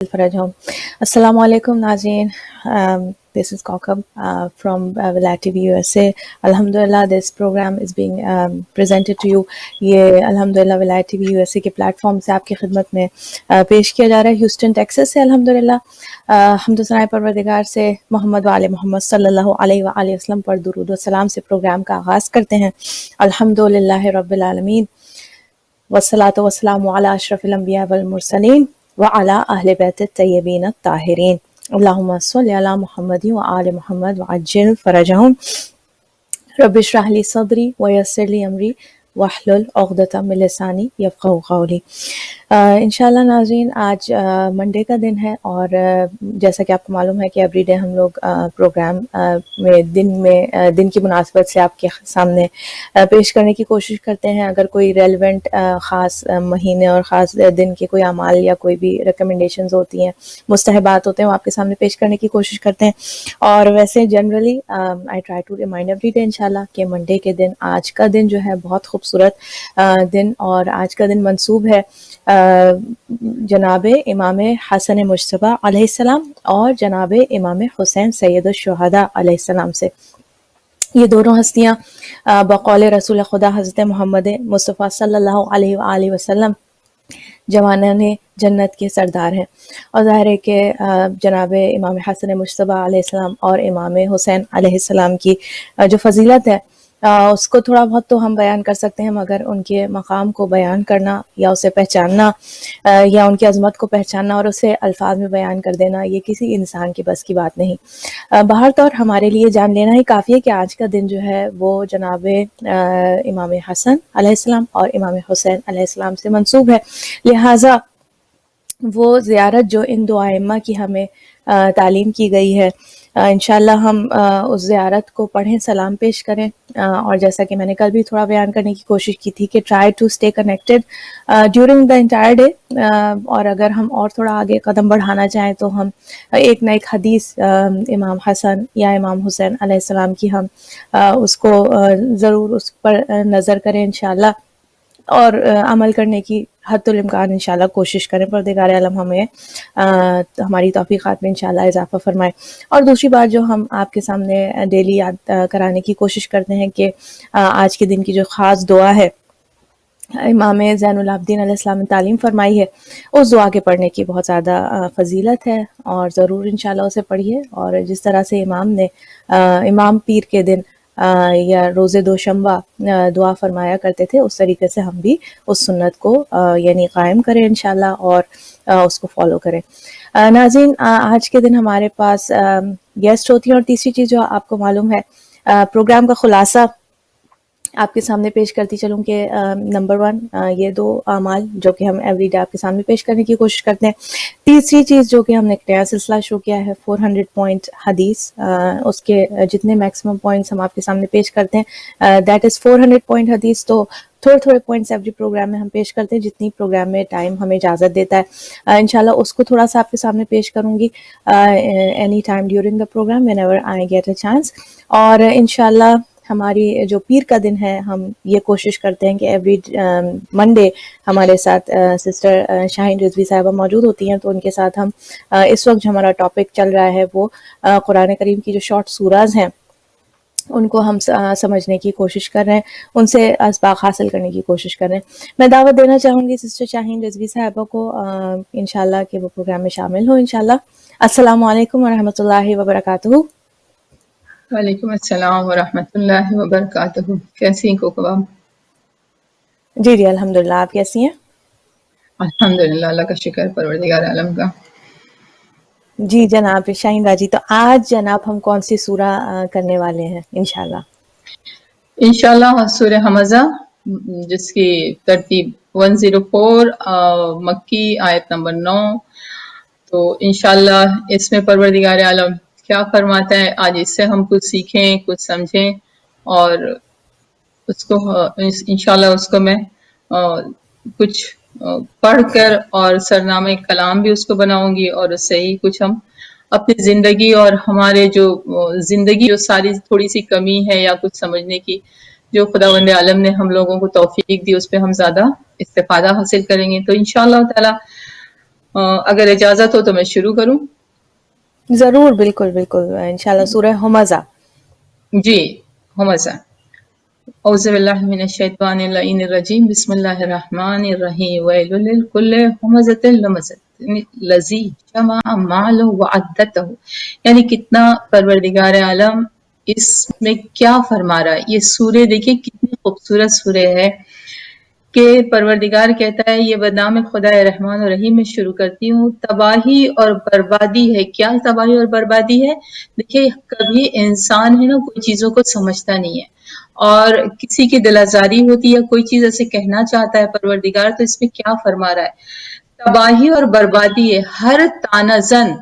فرجهم. Assalamu alaikum Nazreen. This is Kaukab from Vilayat TV USA. Alhamdulillah, this program is being presented to you. یہ الحمدللہ ولایت T V U S A کے plate form سے آپ کی خدمت میں پیش کیا جا رہا ہے ہیوسٹن ٹیکسس سے. الحمدللہ حمد و ثناء پروردگار سے محمد و آل محمد صلی اللہ علیہ وآلہ وسلم پر درود و سلام سے پروگرام کا آغاز کرتے ہیں. الحمدللہ رب العالمین والصلاۃ والسلام علی اشرف الانبیاء والمرسلین وعلی اہل بیت الطیبین الطاہرین. اللہم صل علی محمد وآل محمد وعجل فرجہم. رب اشرح لی صدری ویسر لی امری واحلل عقدۃ من لسانی یفقہوا قولی. انشاءاللہ ناظرین، آج منڈے کا دن ہے اور جیسا کہ آپ کو معلوم ہے کہ ایوری ڈے ہم لوگ پروگرام میں دن کی مناسبت سے آپ کے سامنے پیش کرنے کی کوشش کرتے ہیں. اگر کوئی ریلیونٹ خاص مہینے اور خاص دن کے کوئی اعمال یا کوئی بھی ریکمنڈیشنز ہوتی ہیں، مستحبات ہوتے ہیں، وہ آپ کے سامنے پیش کرنے کی کوشش کرتے ہیں. اور ویسے generally I try to remind every day انشاءاللہ کہ منڈے کے دن، آج کا دن جو ہے بہت خوبصورت دن، اور آج کا دن منسوب ہے جناب امام حسن مجتبی علیہ السلام اور جناب امام حسین سید الشہداء علیہ السلام سے. یہ دونوں ہستیاں بقول رسول خدا حضرت محمد مصطفیٰ صلی اللہ علیہ وآلہ وسلم جوانان جنت کے سردار ہیں. اور ظاہر ہے کہ جناب امام حسن مجتبی علیہ السلام اور امام حسین علیہ السلام کی جو فضیلت ہے اس کو تھوڑا بہت تو ہم بیان کر سکتے ہیں، مگر ان کے مقام کو بیان کرنا یا اسے پہچاننا یا ان کی عظمت کو پہچاننا اور اسے الفاظ میں بیان کر دینا، یہ کسی انسان کی بس کی بات نہیں. بہر طور ہمارے لیے جان لینا ہی کافی ہے کہ آج کا دن جو ہے وہ جناب امام حسن علیہ السلام اور امام حسین علیہ السلام سے منسوب ہے. لہٰذا وہ زیارت جو ان دو ائمہ کی ہمیں تعلیم کی گئی ہے، انشاءاللہ ہم اس زیارت کو پڑھیں، سلام پیش کریں. اور جیسا کہ میں نے کل بھی تھوڑا بیان کرنے کی کوشش کی تھی کہ try to stay connected during the entire day. اور اگر ہم اور تھوڑا آگے قدم بڑھانا چاہیں تو ہم ایک نہ ایک حدیث امام حسن یا امام حسین علیہ السلام کی ہم اس کو ضرور اس پر نظر کریں انشاءاللہ، اور عمل کرنے کی حد الامکان انشاءاللہ کوشش کریں. پروردگار عالم ہمیں ہماری توفیقات میں انشاءاللہ اضافہ فرمائے. اور دوسری بات جو ہم آپ کے سامنے ڈیلی یاد کرانے کی کوشش کرتے ہیں کہ آج کے دن کی جو خاص دعا ہے امام زین العابدین علیہ السلام نے تعلیم فرمائی ہے، اس دعا کے پڑھنے کی بہت زیادہ فضیلت ہے، اور ضرور انشاءاللہ اسے پڑھیے. اور جس طرح سے امام پیر کے دن یا روز دوشنبہ دعا فرمایا کرتے تھے، اس طریقے سے ہم بھی اس سنت کو یعنی قائم کریں انشاءاللہ اور اس کو فالو کریں. ناظرین، آج کے دن ہمارے پاس گیسٹ ہوتی ہیں، اور تیسری چیز جو آپ کو معلوم ہے پروگرام کا خلاصہ آپ کے سامنے پیش کرتی چلوں کہ نمبر 1 یہ دو اعمال جو کہ ہم ایوری ڈے آپ کے سامنے پیش کرنے کی کوشش کرتے ہیں. تیسری چیز جو کہ ہم نے ایک نیا سلسلہ شروع کیا ہے 400 پوائنٹ حدیث، اس کے جتنے میکسیمم پوائنٹس ہم آپ کے سامنے پیش کرتے ہیں دیٹ از 400 پوائنٹ حدیث. تو تھوڑے پوائنٹس ایوری پروگرام میں ہم پیش کرتے ہیں، جتنی پروگرام میں ٹائم ہمیں اجازت دیتا ہے. انشاءاللہ اس کو تھوڑا سا آپ کے سامنے پیش کروں گی any time during the program whenever I get a chance. اور انشاءاللہ ہماری جو پیر کا دن ہے، ہم یہ کوشش کرتے ہیں کہ ایوری منڈے ہمارے ساتھ سسٹر شاہین رضوی صاحبہ موجود ہوتی ہیں. تو ان کے ساتھ ہم اس وقت جو ہمارا ٹاپک چل رہا ہے وہ قرآن کریم کی جو شارٹ سوراز ہیں ان کو ہم سمجھنے کی کوشش کر رہے ہیں، ان سے اسباق حاصل کرنے کی کوشش کر رہے ہیں. میں دعوت دینا چاہوں گی سسٹر شاہین رضوی صاحبہ کو انشاءاللہ کہ وہ پروگرام میں شامل ہوں انشاءاللہ. السلام علیکم ورحمۃ اللہ وبرکاتہ. وعلیکم السلام ورحمۃ اللہ وبرکاتہ. کیسی ہیں کوکبہ؟ جی الحمدللہ. آپ کیسی ہیں؟ الحمدللہ، اللہ کا شکر پروردگار عالم کا. جی جناب شاہین راجی، تو آج جناب ہم کون سی سورہ کرنے والے ہیں انشاءاللہ؟ انشاءاللہ سورہ حمزہ، جس کی ترتیب 104 مکی آیت نمبر 9. تو انشاءاللہ اس میں پروردگار عالم کیا فرماتا ہے، آج اس سے ہم کچھ سیکھیں، کچھ سمجھیں، اور اس کو انشاءاللہ اس کو میں کچھ پڑھ کر اور سرنامہ کلام بھی اس کو بناؤں گی، اور اس سے ہی کچھ ہم اپنی زندگی اور ہمارے جو زندگی جو ساری تھوڑی سی کمی ہے یا کچھ سمجھنے کی جو خداوند عالم نے ہم لوگوں کو توفیق دی، اس پہ ہم زیادہ استفادہ حاصل کریں گے. تو انشاءاللہ تعالی اگر اجازت ہو تو میں شروع کروں. ضرور, بالکل بالکل, انشاءاللہ. سورہ ہمزہ. جی, ہمزہ. اعوذ باللہ من الشیطان اللعین الرجیم. بسم اللہ الرحمن الرحیم. ویل لکل ہمزۃ لمزۃ الذی جمع مالہ وعددہ. یعنی کتنا پروردگار عالم اس میں کیا فرما رہا ہے. یہ سورہ دیکھیں کتنی خوبصورت سورہ ہے کہ پروردگار کہتا ہے یہ بنام خدا رحمان الرحیم میں شروع کرتی ہوں. تباہی اور بربادی ہے. کیا تباہی اور بربادی ہے؟ دیکھیں کبھی انسان ہے نا کوئی چیزوں کو سمجھتا نہیں ہے اور کسی کی دل آزاری ہوتی ہے, کوئی چیز ایسے کہنا چاہتا ہے پروردگار, تو اس میں کیا فرما رہا ہے؟ تباہی اور بربادی ہے ہر طعنہ زن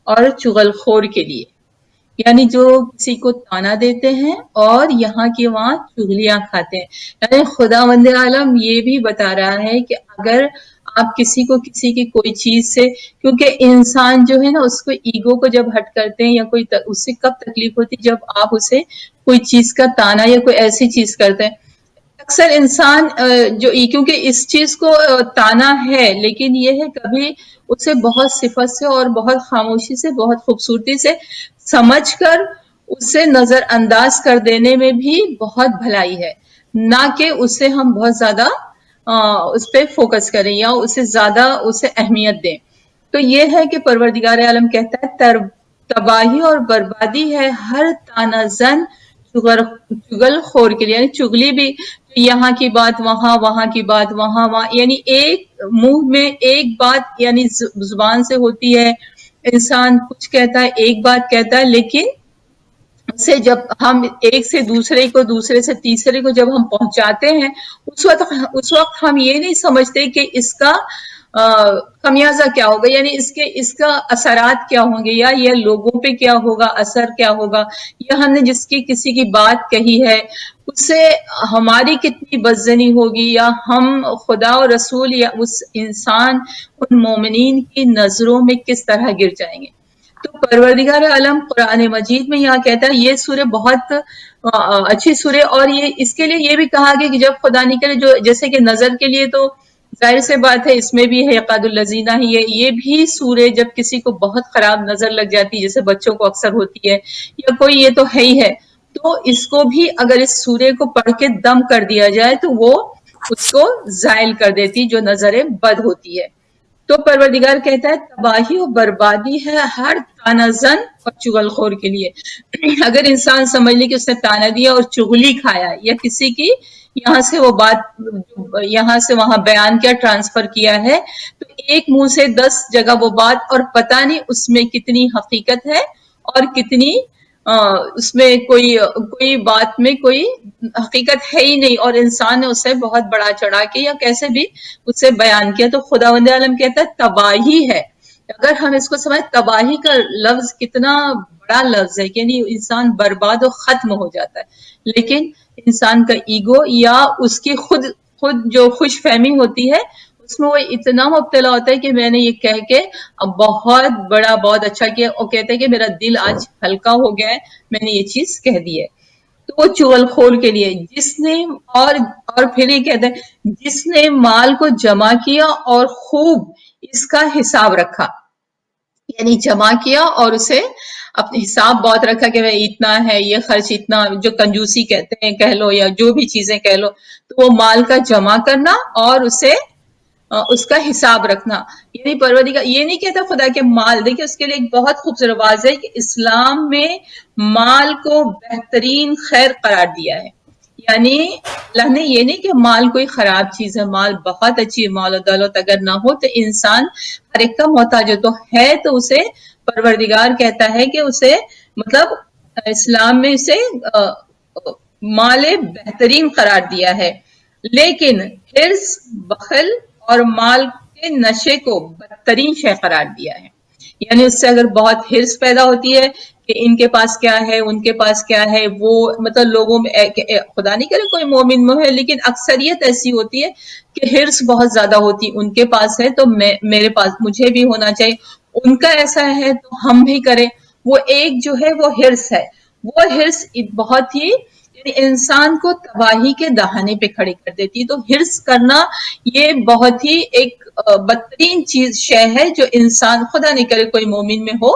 اور چغل خور کے لیے. یعنی جو کسی کو تانا دیتے ہیں اور یہاں کی وہاں چغلیاں کھاتے ہیں. یعنی خداوند عالم یہ بھی بتا رہا ہے کہ اگر آپ کسی کو کسی کی کوئی چیز سے, کیونکہ انسان جو ہے نا اس کو ایگو کو جب ہٹ کرتے ہیں یا کوئی اس سے کب تکلیف ہوتی ہے جب آپ اسے کوئی چیز کا تانا یا کوئی ایسی چیز کرتے ہیں. اکثر انسان جو کیونکہ اس چیز کو تانا ہے لیکن یہ ہے کبھی اسے بہت صفت سے اور بہت خاموشی سے بہت خوبصورتی سے سمجھ کر اسے نظر انداز کر دینے میں بھی بہت بھلائی ہے, نہ کہ اسے ہم بہت زیادہ اس پہ فوکس کریں یا اسے زیادہ اسے اہمیت دیں. تو یہ ہے کہ پروردگار عالم کہتا ہے تباہی اور بربادی ہے ہر طعنہ زن چغل خور کے لیے. یعنی چغلی بھی, یہاں کی بات وہاں, وہاں کی بات وہاں, یعنی ایک منہ میں ایک بات یعنی زبان سے ہوتی ہے. انسان کچھ کہتا ہے, ایک بات کہتا ہے, لیکن سے جب ہم ایک سے دوسرے کو, دوسرے سے تیسرے کو جب ہم پہنچاتے ہیں اس وقت ہم یہ نہیں سمجھتے کہ اس کا خمیازہ کیا ہوگا, یعنی اس کا اثرات کیا ہوں گے, یا یہ لوگوں پہ کیا ہوگا, اثر کیا ہوگا, یا ہم نے جس کی کسی کی بات کہی ہے اس سے ہماری کتنی بدزنی ہوگی, یا ہم خدا و رسول یا اس انسان ان مومنین کی نظروں میں کس طرح گر جائیں گے. تو پروردگار عالم قرآن مجید میں یہاں کہتا ہے یہ سورہ بہت اچھی سورہ, اور یہ اس کے لیے یہ بھی کہا گیا کہ جب خدا نہیں کرے, جو جیسے کہ نظر کے لیے تو ظاہر سے بات ہے اس میں بھی ہے یقاد الذین ہی ہے, یہ بھی سورہ جب کسی کو بہت خراب نظر لگ جاتی ہے جیسے بچوں کو اکثر ہوتی ہے یا کوئی, یہ تو ہے ہی ہے, تو اس کو بھی اگر اس سورہ کو پڑھ کے دم کر دیا جائے تو وہ اس کو زائل کر دیتی جو نظر بد ہوتی ہے. تو پروردگار کہتا ہے تباہی و بربادی ہے ہر طعنہ زن اور چغل خور کے لیے. اگر انسان سمجھ لے کہ اس نے تانا دیا اور چغلی کھایا یا کسی کی یہاں سے وہ بات یہاں سے وہاں بیان کیا, ٹرانسفر کیا ہے, تو ایک منہ سے 10 جگہ وہ بات, اور پتہ نہیں اس میں کتنی حقیقت ہے اور کتنی اس میں کوئی بات میں کوئی حقیقت ہے ہی نہیں, اور انسان نے اسے بہت بڑا چڑھا کے یا کیسے بھی اسے بیان کیا. تو خداوند عالم کہتا ہے تباہی ہے. اگر ہم اس کو سمجھ, تباہی کا لفظ کتنا بڑا لفظ ہے, یعنی انسان برباد و ختم ہو جاتا ہے, لیکن انسان کا ایگو یا اس کی خود جو خوش فہمی ہوتی ہے اس میں وہ اتنا مبتلا ہوتا ہے کہ میں نے یہ کہہ کے اب بہت بڑا بہت اچھا کیا, اور کہتے ہیں کہ میرا دل آج ہلکا ہو گیا ہے, میں نے یہ چیز کہہ دی ہے. تو وہ چغل خور کے لیے جس نے اور پھر یہ کہتے ہیں جس نے مال کو جمع کیا اور خوب اس کا حساب رکھا, یعنی جمع کیا اور اسے اپنے حساب بہت رکھا کہ میں اتنا ہے, یہ خرچ اتنا, جو کنجوسی کہتے ہیں کہہ لو یا جو بھی چیزیں کہہ لو, تو وہ مال کا جمع کرنا اور اسے اس کا حساب رکھنا. یعنی پروردگار یہ نہیں کہتا خدا کے مال, دیکھیں اس کے لیے ایک بہت خوبصورت واضح ہے کہ اسلام میں مال کو بہترین خیر قرار دیا ہے. یعنی اللہ نے یہ نہیں کہ مال کوئی خراب چیز ہے, مال بہت اچھی ہے, مال و دولت اگر نہ ہو تو انسان ہر ایک کا محتاج تو ہے, تو اسے پروردگار کہتا ہے کہ اسے مطلب اسلام میں اسے مال بہترین قرار دیا ہے, لیکن حرص, بخل اور مال کے نشے کو بدترین شے قرار دیا ہے. یعنی اس سے اگر بہت حرص پیدا ہوتی ہے کہ ان کے پاس کیا ہے, ان کے پاس کیا ہے, وہ مطلب لوگوں میں خدا نہیں کرے کوئی مومن میں ہے, لیکن اکثریت ایسی ہوتی ہے کہ حرص بہت زیادہ ہوتی, ان کے پاس ہے تو میرے پاس مجھے بھی ہونا چاہیے, ان کا ایسا ہے تو ہم بھی کریں. وہ ایک جو ہے وہ حرص ہے, وہ حرص بہت ہی یعنی انسان کو تباہی کے دہانے پہ کھڑے کر دیتی ہے. تو ہرس کرنا یہ بہت ہی ایک بدترین چیز شے ہے جو انسان, خدا نہیں کرے کوئی مومن میں ہو,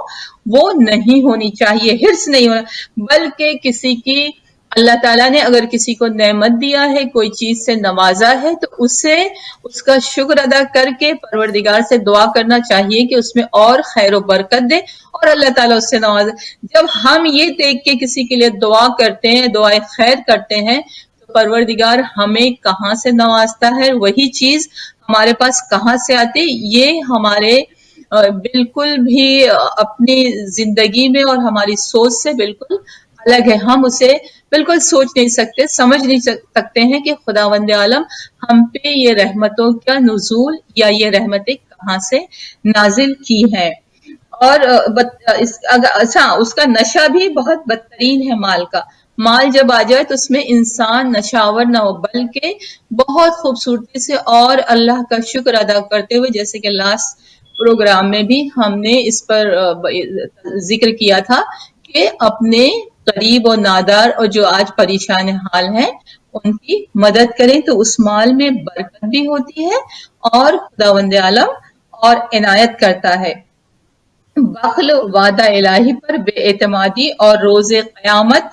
وہ نہیں ہونی چاہیے. ہرس نہیں ہونا, بلکہ کسی کی اللہ تعالیٰ نے اگر کسی کو نعمت دیا ہے, کوئی چیز سے نوازا ہے, تو اسے اس کا شکر ادا کر کے پروردگار سے دعا کرنا چاہیے کہ اس میں اور خیر و برکت دے اور اللہ تعالیٰ اس سے نوازے. جب ہم یہ دیکھ کے کسی کے لیے دعا کرتے ہیں, دعائے خیر کرتے ہیں, تو پروردگار ہمیں کہاں سے نوازتا ہے, وہی چیز ہمارے پاس کہاں سے آتی, یہ ہمارے بالکل بھی اپنی زندگی میں اور ہماری سوچ سے بالکل الگ ہے. ہم اسے بالکل سوچ نہیں سکتے, سمجھ نہیں سکتے ہیں کہ خداوند عالم ہم پہ یہ رحمتوں کا نزول یا یہ رحمتیں کہاں سے نازل کی ہیں. اور اچھا, اس کا نشہ بھی بہت بدترین ہے مال کا. مال جب آ جائے تو اس میں انسان نشاور نہ ہو, بلکہ بہت خوبصورتی سے اور اللہ کا شکر ادا کرتے ہوئے, جیسے کہ لاسٹ پروگرام میں بھی ہم نے اس پر ذکر کیا تھا کہ اپنے غریب اور نادار اور جو آج پریشان حال ہیں ان کی مدد کریں, تو اس مال میں برکت بھی ہوتی ہے اور خداوند عالم اور عنایت کرتا ہے. بخل وعدہ الہی پر بے اعتمادی اور روز قیامت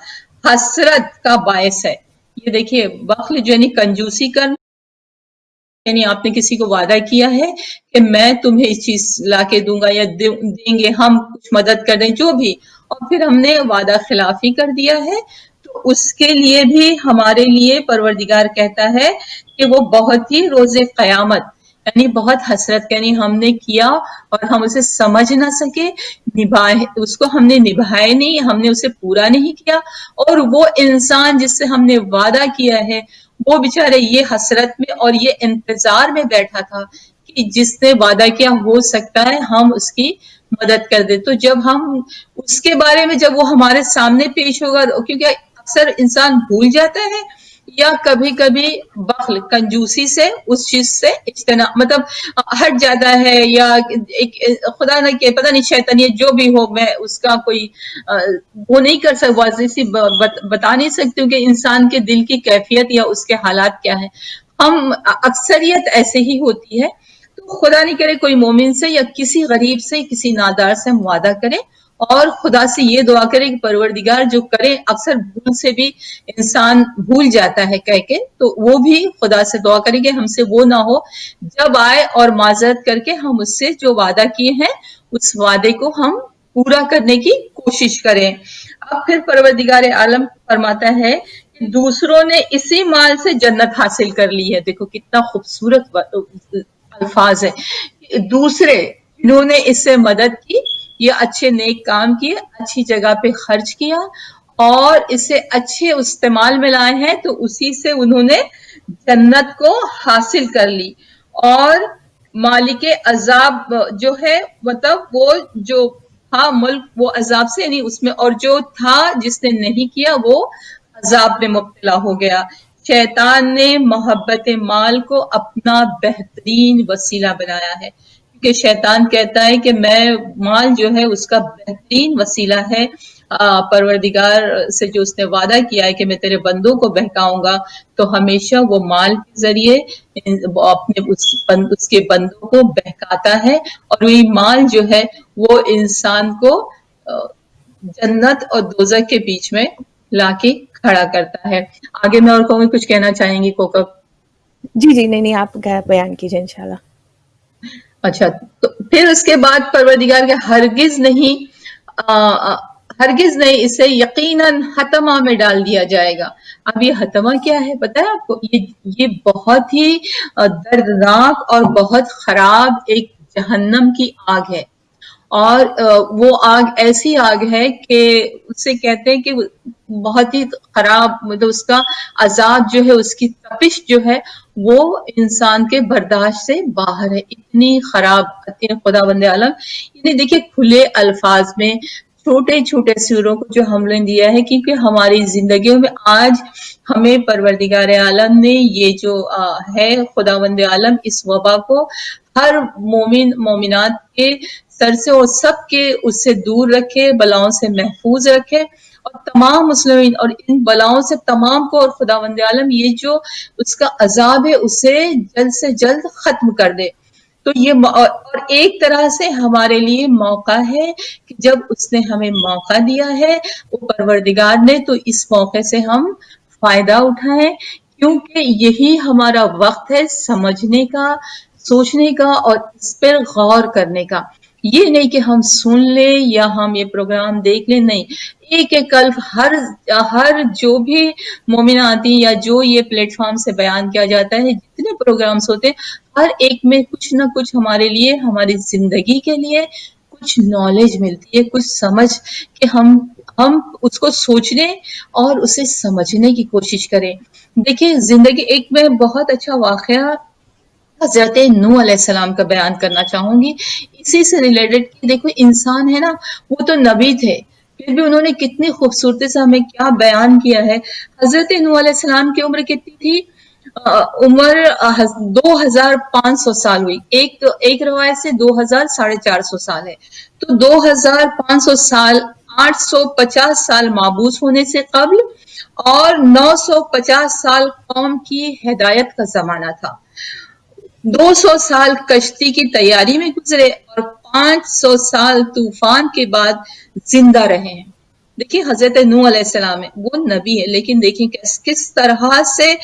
حسرت کا باعث ہے. یہ دیکھیے, بخل جو یعنی کنجوسی کرنا, یعنی آپ نے کسی کو وعدہ کیا ہے کہ میں تمہیں اس چیز لا کے دوں گا یا دیں گے, ہم کچھ مدد کر دیں جو بھی, اور پھر ہم نے وعدہ خلافی کر دیا ہے, تو اس کے لیے بھی ہمارے لیے پروردگار کہتا ہے کہ وہ بہت ہی روز قیامت, یعنی بہت حسرت, یعنی ہم نے کیا اور ہم اسے سمجھ نہ سکے, اس کو ہم نے نبھائے نہیں, ہم نے اسے پورا نہیں کیا, اور وہ انسان جس سے ہم نے وعدہ کیا ہے وہ بیچارے یہ حسرت میں اور یہ انتظار میں بیٹھا تھا کہ جس نے وعدہ کیا ہو سکتا ہے ہم اس کی مدد کر دیں. تو جب ہم اس کے بارے میں جب وہ ہمارے سامنے پیش ہوگا, کیونکہ اکثر انسان بھول جاتا ہے یا کبھی کبھی بخل کنجوسی سے اس چیز سے اجتناب مطلب ہٹ جاتا ہے, یا ایک خدا نہ کہ پتہ نہیں شیطانیت جو بھی ہو, میں اس کا کوئی وہ نہیں کر سکتا, واضح سی بتا نہیں سکتی ہوں کہ انسان کے دل کی کیفیت یا اس کے حالات کیا ہیں. ہم اکثریت ایسے ہی ہوتی ہے. تو خدا نہیں کرے کوئی مومن سے یا کسی غریب سے, کسی نادار سے ہم وعدہ کریں اور خدا سے یہ دعا کرے کہ پروردگار جو کرے, اکثر بھول سے بھی انسان بھول جاتا ہے کہہ کے, تو وہ بھی خدا سے دعا کرے کہ ہم سے وہ نہ ہو, جب آئے اور معذرت کر کے ہم اس سے جو وعدہ کیے ہیں اس وعدے کو ہم پورا کرنے کی کوشش کریں. اب پھر پروردگار عالم فرماتا ہے کہ دوسروں نے اسی مال سے جنت حاصل کر لی ہے. دیکھو کتنا خوبصورت الفاظ ہے, دوسرے جنہوں نے اس سے مدد کی, یہ اچھے نیک کام کیے, اچھی جگہ پہ خرچ کیا اور اسے اچھے استعمال میں لائے ہیں, تو اسی سے انہوں نے جنت کو حاصل کر لی. اور مالک عذاب جو ہے, مطلب وہ جو تھا ملک وہ عذاب سے یعنی اس میں, اور جو تھا جس نے نہیں کیا وہ عذاب میں مبتلا ہو گیا. شیطان نے محبت مال کو اپنا بہترین وسیلہ بنایا ہے, کیونکہ شیطان کہتا ہے کہ میں مال جو ہے اس کا بہترین وسیلہ ہے. پروردگار سے جو اس نے وعدہ کیا ہے کہ میں تیرے بندوں کو بہکاؤں گا, تو ہمیشہ وہ مال کے ذریعے اپنے اس کے بندوں کو بہکاتا ہے, اور وہی مال جو ہے وہ انسان کو جنت اور دوزخ کے بیچ میں لا کے کھڑا کرتا ہے. آگے میں اور کہوں گی, کچھ کہنا چاہیں گی کوکب؟ جی نہیں, آپ بیان کیجیے انشاءاللہ. اچھا, تو پھر اس کے بعد پروردگار کے ہرگز نہیں اسے یقیناً حتمہ میں ڈال دیا جائے گا. اب یہ حتمہ کیا ہے پتہ ہے آپ کو؟ یہ بہت ہی دردناک اور بہت خراب ایک جہنم کی آگ ہے, اور وہ آگ ایسی آگ ہے کہ اسے کہتے ہیں کہ بہت ہی خراب, مطلب اس کا عذاب جو ہے, اس کی تپش جو ہے وہ انسان کے برداشت سے باہر ہے, اتنی خراب. خداوند عالم یعنی دیکھیے کھلے الفاظ میں چھوٹے چھوٹے سوروں کو جو ہم نے دیا ہے, کیونکہ ہماری زندگیوں میں آج ہمیں پروردگار عالم نے یہ جو ہے خداوند عالم اس وبا کو ہر مومن مومنات کے سر سے اور سب کے اس سے دور رکھے, بلاؤں سے محفوظ رکھے, اور تمام مسلمین اور ان بلاؤں سے تمام کو، اور خداوند عالم یہ جو اس کا عذاب ہے اسے جلد سے جلد ختم کر دے. تو یہ اور ایک طرح سے ہمارے لیے موقع ہے کہ جب اس نے ہمیں موقع دیا ہے وہ پروردگار نے، تو اس موقع سے ہم فائدہ اٹھائیں، کیونکہ یہی ہمارا وقت ہے سمجھنے کا، سوچنے کا اور اس پر غور کرنے کا. یہ نہیں کہ ہم سن لیں یا ہم یہ پروگرام دیکھ لیں، نہیں، ایک ایک قلب ہر جو بھی مومناتی یا جو یہ پلیٹ فارم سے بیان کیا جاتا ہے، جتنے پروگرامز ہوتے ہیں، ہر ایک میں کچھ نہ کچھ ہمارے لیے، ہماری زندگی کے لیے کچھ نالج ملتی ہے، کچھ سمجھ کہ ہم اس کو سوچنے اور اسے سمجھنے کی کوشش کریں. دیکھیں زندگی، ایک میں بہت اچھا واقعہ حضرت نوح علیہ السلام کا بیان کرنا چاہوں گی اسی سے ریلیٹڈ. کہ دیکھو انسان ہے نا، وہ تو نبی تھے، پھر بھی انہوں نے کتنی خوبصورتی سے ہمیں کیا بیان کیا ہے. حضرت نوح علیہ السلام کی عمر کتنی تھی؟ عمر 2500 سال ہوئی. ایک روایت سے 2450 سال ہے. تو 2500 سال، 850 سال معبوس ہونے سے قبل اور 950 سال قوم کی ہدایت کا زمانہ تھا. 200 سال کشتی کی تیاری میں گزرے اور 500 سال طوفان کے بعد زندہ رہے ہیں. دیکھیں حضرت نوح علیہ السلام ہے، وہ نبی ہے، لیکن دیکھیں کس طرح سے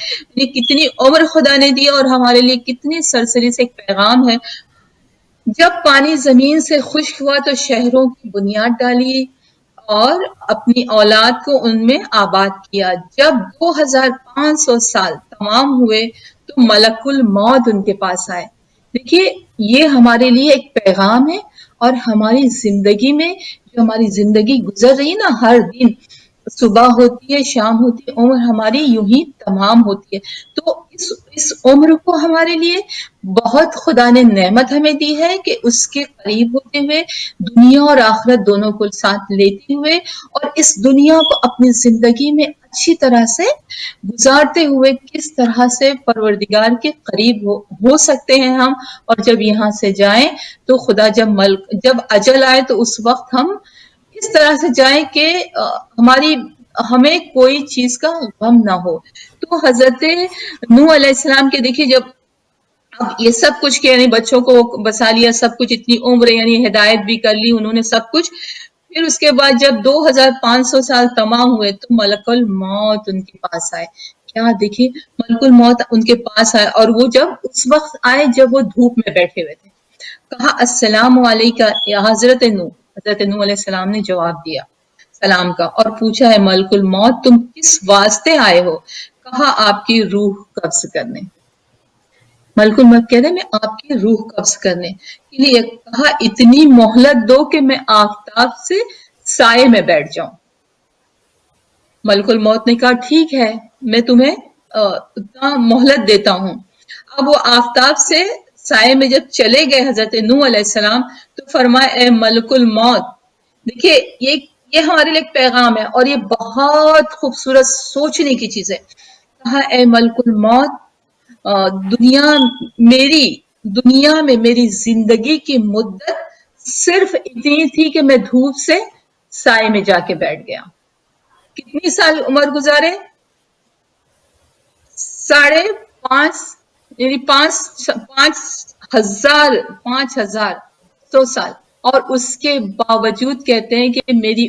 کتنی عمر خدا نے دی اور ہمارے لیے کتنی سرسری سے ایک پیغام ہے. جب پانی زمین سے خشک ہوا تو شہروں کی بنیاد ڈالی اور اپنی اولاد کو ان میں آباد کیا. جب 2500 سال تمام ہوئے تو ملک الموت ان کے پاس آئے. دیکھیے یہ ہمارے لیے ایک پیغام ہے، اور ہماری زندگی میں جو ہماری زندگی گزر رہی ہے نا، ہر دن صبح ہوتی ہے، شام ہوتی ہے، عمر ہماری یوں ہی تمام ہوتی ہے. تو اس عمر کو ہمارے لیے بہت خدا نے نعمت ہمیں دی ہے کہ اس کے قریب ہوتے ہوئے، دنیا اور آخرت دونوں کو ساتھ لیتے ہوئے، اور اس دنیا کو اپنی زندگی میں اچھی طرح سے گزارتے ہوئے کس طرح سے پروردگار کے قریب ہو سکتے ہیں ہم. اور جب یہاں سے جائیں تو خدا جب اجل آئے تو اس وقت ہم اس طرح سے جائیں کہ ہمیں کوئی چیز کا غم نہ ہو. تو حضرت نوح علیہ السلام کے دیکھیے، جب اب یہ سب کچھ کہ یعنی بچوں کو بسا لیا، سب کچھ اتنی عمر یعنی ہدایت بھی کر لی انہوں نے سب کچھ، پھر اس کے بعد جب 2500 سال تمام ہوئے تو ملک الموت ان کے پاس آئے. کیا دیکھیے ملک الموت ان کے پاس آئے، اور وہ جب اس وقت آئے جب وہ دھوپ میں بیٹھے ہوئے تھے. کہا السلام علیکہ یا حضرت نوح. حضرت نوح علیہ السلام نے جواب دیا سلام کا، اور پوچھا ہے ملک الموت تم کس واسطے آئے ہو؟ کہا آپ کی روح قبض کرنے. ملک الموت کہہ رہے میں آپ کی روح قبض کرنے کے لیے. کہا اتنی مہلت دو کہ میں آفتاب سے سائے میں بیٹھ جاؤں. ملک الموت نے کہا ٹھیک ہے میں تمہیں اتنا مہلت دیتا ہوں. اب وہ آفتاب سے سائے میں جب چلے گئے حضرت نوح علیہ السلام تو فرمایا اے ملک الموت. دیکھیے یہ ہمارے لیے ایک پیغام ہے اور یہ بہت خوبصورت سوچنے کی چیز ہے. کہا اے ملک الموت، دنیا میں میری زندگی کی مدت صرف اتنی تھی کہ میں دھوپ سے سائے میں جا کے بیٹھ گیا. کتنی سال عمر گزارے؟ 5.5 یعنی 5,100 سال. اور اس کے باوجود کہتے ہیں کہ میری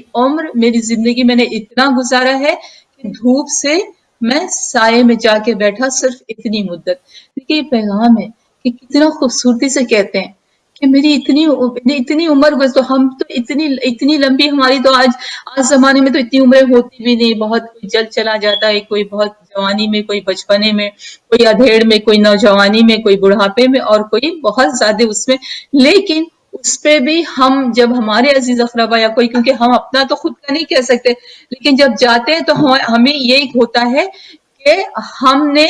زندگی میں نے اتنا گزارا ہے کہ دھوپ سے میں سائے میں جا کے بیٹھا صرف اتنی مدت. دیکھیے یہ پیغام ہے کہ کتنا خوبصورتی سے کہتے ہیں کہ میری اتنی عمر تو ہم تو اتنی لمبی ہماری تو آج زمانے میں تو اتنی عمریں ہوتی بھی نہیں. بہت کوئی جلد چلا جاتا ہے، کوئی بہت جوانی میں، کوئی بچپنے میں، کوئی ادھیڑ میں، کوئی نوجوانی میں، کوئی بڑھاپے میں، اور کوئی بہت زیادہ اس میں. لیکن اس پہ بھی ہم جب ہمارے عزیز اقربا یا کوئی، کیونکہ ہم اپنا تو خود کا نہیں کہہ سکتے، لیکن جب جاتے ہیں تو ہمیں یہ ہوتا ہے کہ ہم نے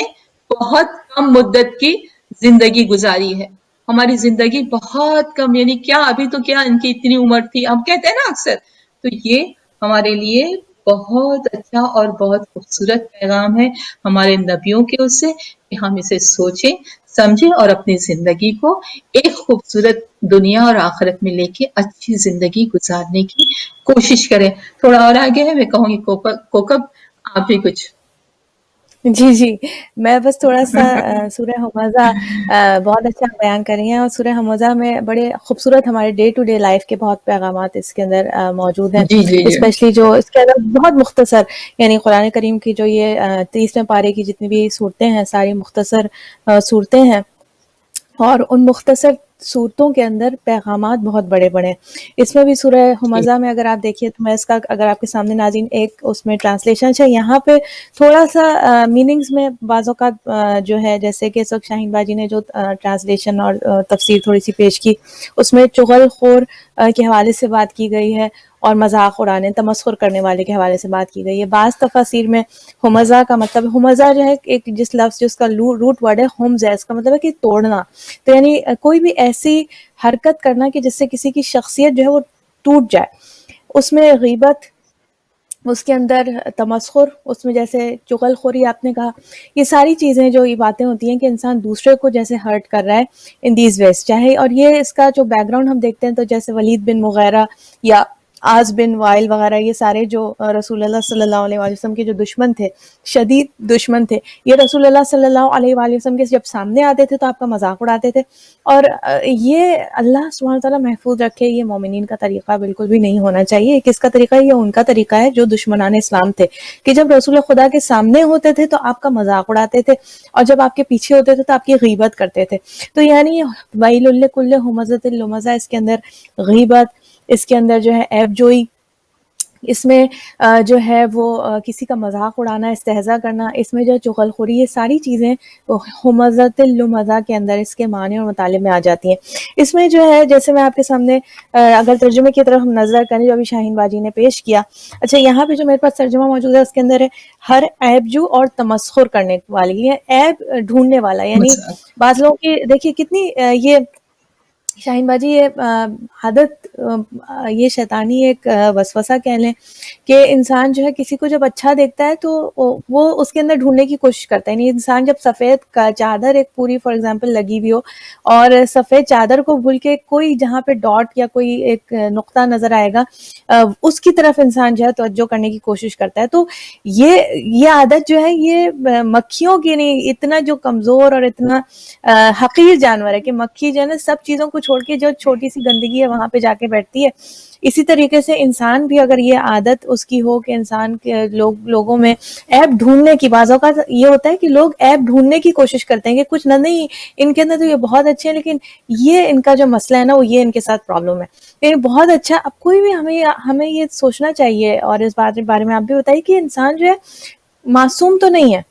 بہت کم مدت کی زندگی گزاری ہے. ہماری زندگی بہت کم، یعنی کیا ابھی تو کیا ان کی اتنی عمر تھی ہم کہتے ہیں نا اکثر. تو یہ ہمارے لیے بہت اچھا اور بہت خوبصورت پیغام ہے ہمارے نبیوں کے اس سے کہ ہم اسے سوچیں سمجھے اور اپنی زندگی کو ایک خوبصورت دنیا اور آخرت میں لے کے اچھی زندگی گزارنے کی کوشش کریں. تھوڑا اور آگے ہے، میں کہوں گی کوکب آپ بھی کچھ. جی جی، میں بس تھوڑا سا سورہ حمزہ بہت اچھا بیان کر رہی ہیں، اور سورہ حمزہ میں بڑے خوبصورت ہمارے ڈے ٹو ڈے لائف کے بہت پیغامات اس کے اندر موجود ہیں، جی جی جی اسپیشلی جو اس کے اندر بہت مختصر، یعنی قرآن کریم کی جو یہ 30ویں پارے کی جتنی بھی صورتیں ہیں ساری مختصر صورتیں ہیں، اور ان مختصر صورتوں کے اندر پیغامات بہت بڑے بڑے ہیں. اس میں بھی سورہ حمزہ میں اگر آپ دیکھیے تو میں اس کا اگر آپ کے سامنے ناظرین ایک اس میں ٹرانسلیشن ہے، یہاں پہ تھوڑا سا میننگز میں بعض اوقات جو ہے، جیسے کہ اس وقت شاہین باجی نے جو ٹرانسلیشن اور تفسیر تھوڑی سی پیش کی، اس میں چغل خور کے حوالے سے بات کی گئی ہے، اور مذاق اڑانے تمسخر کرنے والے کے حوالے سے بات کی گئی ہے. بعض تفاسیر میں حمزہ کا مطلب، حمزہ جو ہے ایک جس لفظ جس کا روٹ ورڈ ہے حمز ہے، اس کا مطلب ہے کہ توڑنا، تو یعنی کوئی بھی ایسی حرکت کرنا کہ جس سے کسی کی شخصیت جو ہے وہ ٹوٹ جائے. اس میں غیبت، اس کے اندر تمسخر، اس میں جیسے چغل خوری آپ نے کہا، یہ ساری چیزیں جو یہ باتیں ہوتی ہیں کہ انسان دوسرے کو جیسے ہرٹ کر رہا ہے ان دیز ویز، چاہے، اور یہ اس کا جو بیک گراؤنڈ ہم دیکھتے ہیں تو جیسے ولید بن مغیرہ یا آز بن وائل وغیرہ، یہ سارے جو رسول اللہ صلی اللہ علیہ وسلم کے جو دشمن تھے، شدید دشمن تھے، یہ رسول اللہ صلی اللہ علیہ وسلم کے جب سامنے آتے تھے تو آپ کا مذاق اڑاتے تھے. اور یہ اللہ سبحانہ وتعالیٰ محفوظ رکھے، یہ مومنین کا طریقہ بالکل بھی نہیں ہونا چاہیے. یہ کس کا طریقہ ہے؟ یہ ان کا طریقہ ہے جو دشمنان اسلام تھے، کہ جب رسول خدا کے سامنے ہوتے تھے تو آپ کا مذاق اڑاتے تھے، اور جب آپ کے پیچھے ہوتے تھے تو آپ کی غیبت کرتے تھے. تو یعنی ویل لکل ہمزۃ لمزہ، اس کے اندر غیبت، اس کے اندر جو ہے عیب جوئی، اس میں جو ہے وہ کسی کا مذاق اڑانا، استہزاء کرنا، اس میں جو ہے چغل خوری، یہ ساری چیزیں ہمزۃ اللمزہ کے اندر اس کے معنی اور مطالب میں آ جاتی ہیں. اس میں جو ہے جیسے میں آپ کے سامنے اگر ترجمے کی طرف ہم نظر کریں جو ابھی شاہین باجی نے پیش کیا، اچھا یہاں پہ جو میرے پاس ترجمہ موجود ہے اس کے اندر ہے ہر عیب جو اور تمسخر کرنے والی، یہ عیب ڈھونڈنے والا، یعنی بعض لوگوں کی دیکھیے کتنی یہ شاہین باجی یہ عادت، یہ شیطانی ایک وسوسہ کہہ لیں کہ انسان جو ہے کسی کو جب اچھا دیکھتا ہے تو وہ اس کے اندر ڈھونڈنے کی کوشش کرتا ہے. یعنی انسان جب سفید کا چادر ایک پوری فار ایگزامپل لگی ہوئی ہو اور سفید چادر کو بھول کے کوئی جہاں پہ ڈاٹ یا کوئی ایک نقطہ نظر آئے گا اس کی طرف انسان جو ہے توجہ کرنے کی کوشش کرتا ہے. تو یہ عادت جو ہے یہ مکھیوں کی نہیں، اتنا جو کمزور اور اتنا حقیر جانور ہے کہ مکھی جو ہے نا سب چیزوں کو چھوڑ کے جو چھوٹی سی گندگی ہے وہاں پہ جا کے بیٹھتی ہے. اسی طریقے سے انسان بھی اگر یہ عادت اس کی ہو کہ انسان کے لوگوں میں عیب ڈھونڈنے کی، بعض اوقات یہ ہوتا ہے کہ لوگ عیب ڈھونڈنے کی کوشش کرتے ہیں کہ کچھ نہ نہیں ان کے اندر تو یہ بہت اچھے ہیں، لیکن یہ ان کا جو مسئلہ ہے نا وہ یہ ان کے ساتھ پرابلم ہے. لیکن بہت اچھا، اب کوئی بھی ہمیں یہ سوچنا چاہیے، اور اس بارے میں آپ بھی بتائیے کہ انسان جو ہے معصوم تو نہیں ہے.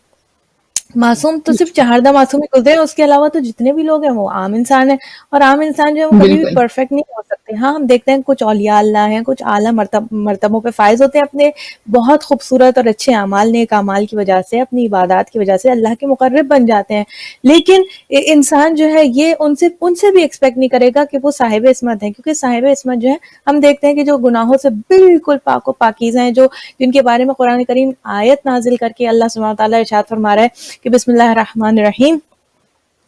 معصوم تو صرف چہاردہ معصوم ہی گزرے ہیں، اس کے علاوہ تو جتنے بھی لوگ ہیں وہ عام انسان ہیں، اور عام انسان جو ہے وہ کبھی بھی بالکل پرفیکٹ نہیں ہو سکتے. ہاں ہم دیکھتے ہیں کچھ اولیاء اللہ ہیں، کچھ اعلیٰ مرتبوں پہ فائز ہوتے ہیں اپنے بہت خوبصورت اور اچھے اعمال، نیک اعمال کی وجہ سے، اپنی عبادات کی وجہ سے اللہ کے مقرب بن جاتے ہیں. لیکن انسان جو ہے یہ ان سے بھی ایکسپیکٹ نہیں کرے گا کہ وہ صاحب عصمت ہیں، کیونکہ صاحب عصمت جو ہے ہم دیکھتے ہیں کہ جو گناہوں سے بالکل پاک و پاکیزہ ہیں، جو جن کے بارے میں قرآن کریم آیت نازل کر کے اللہ سبحانہ وتعالیٰ ارشاد فرما رہا ہے کہ بسم اللہ الرحمن الرحیم،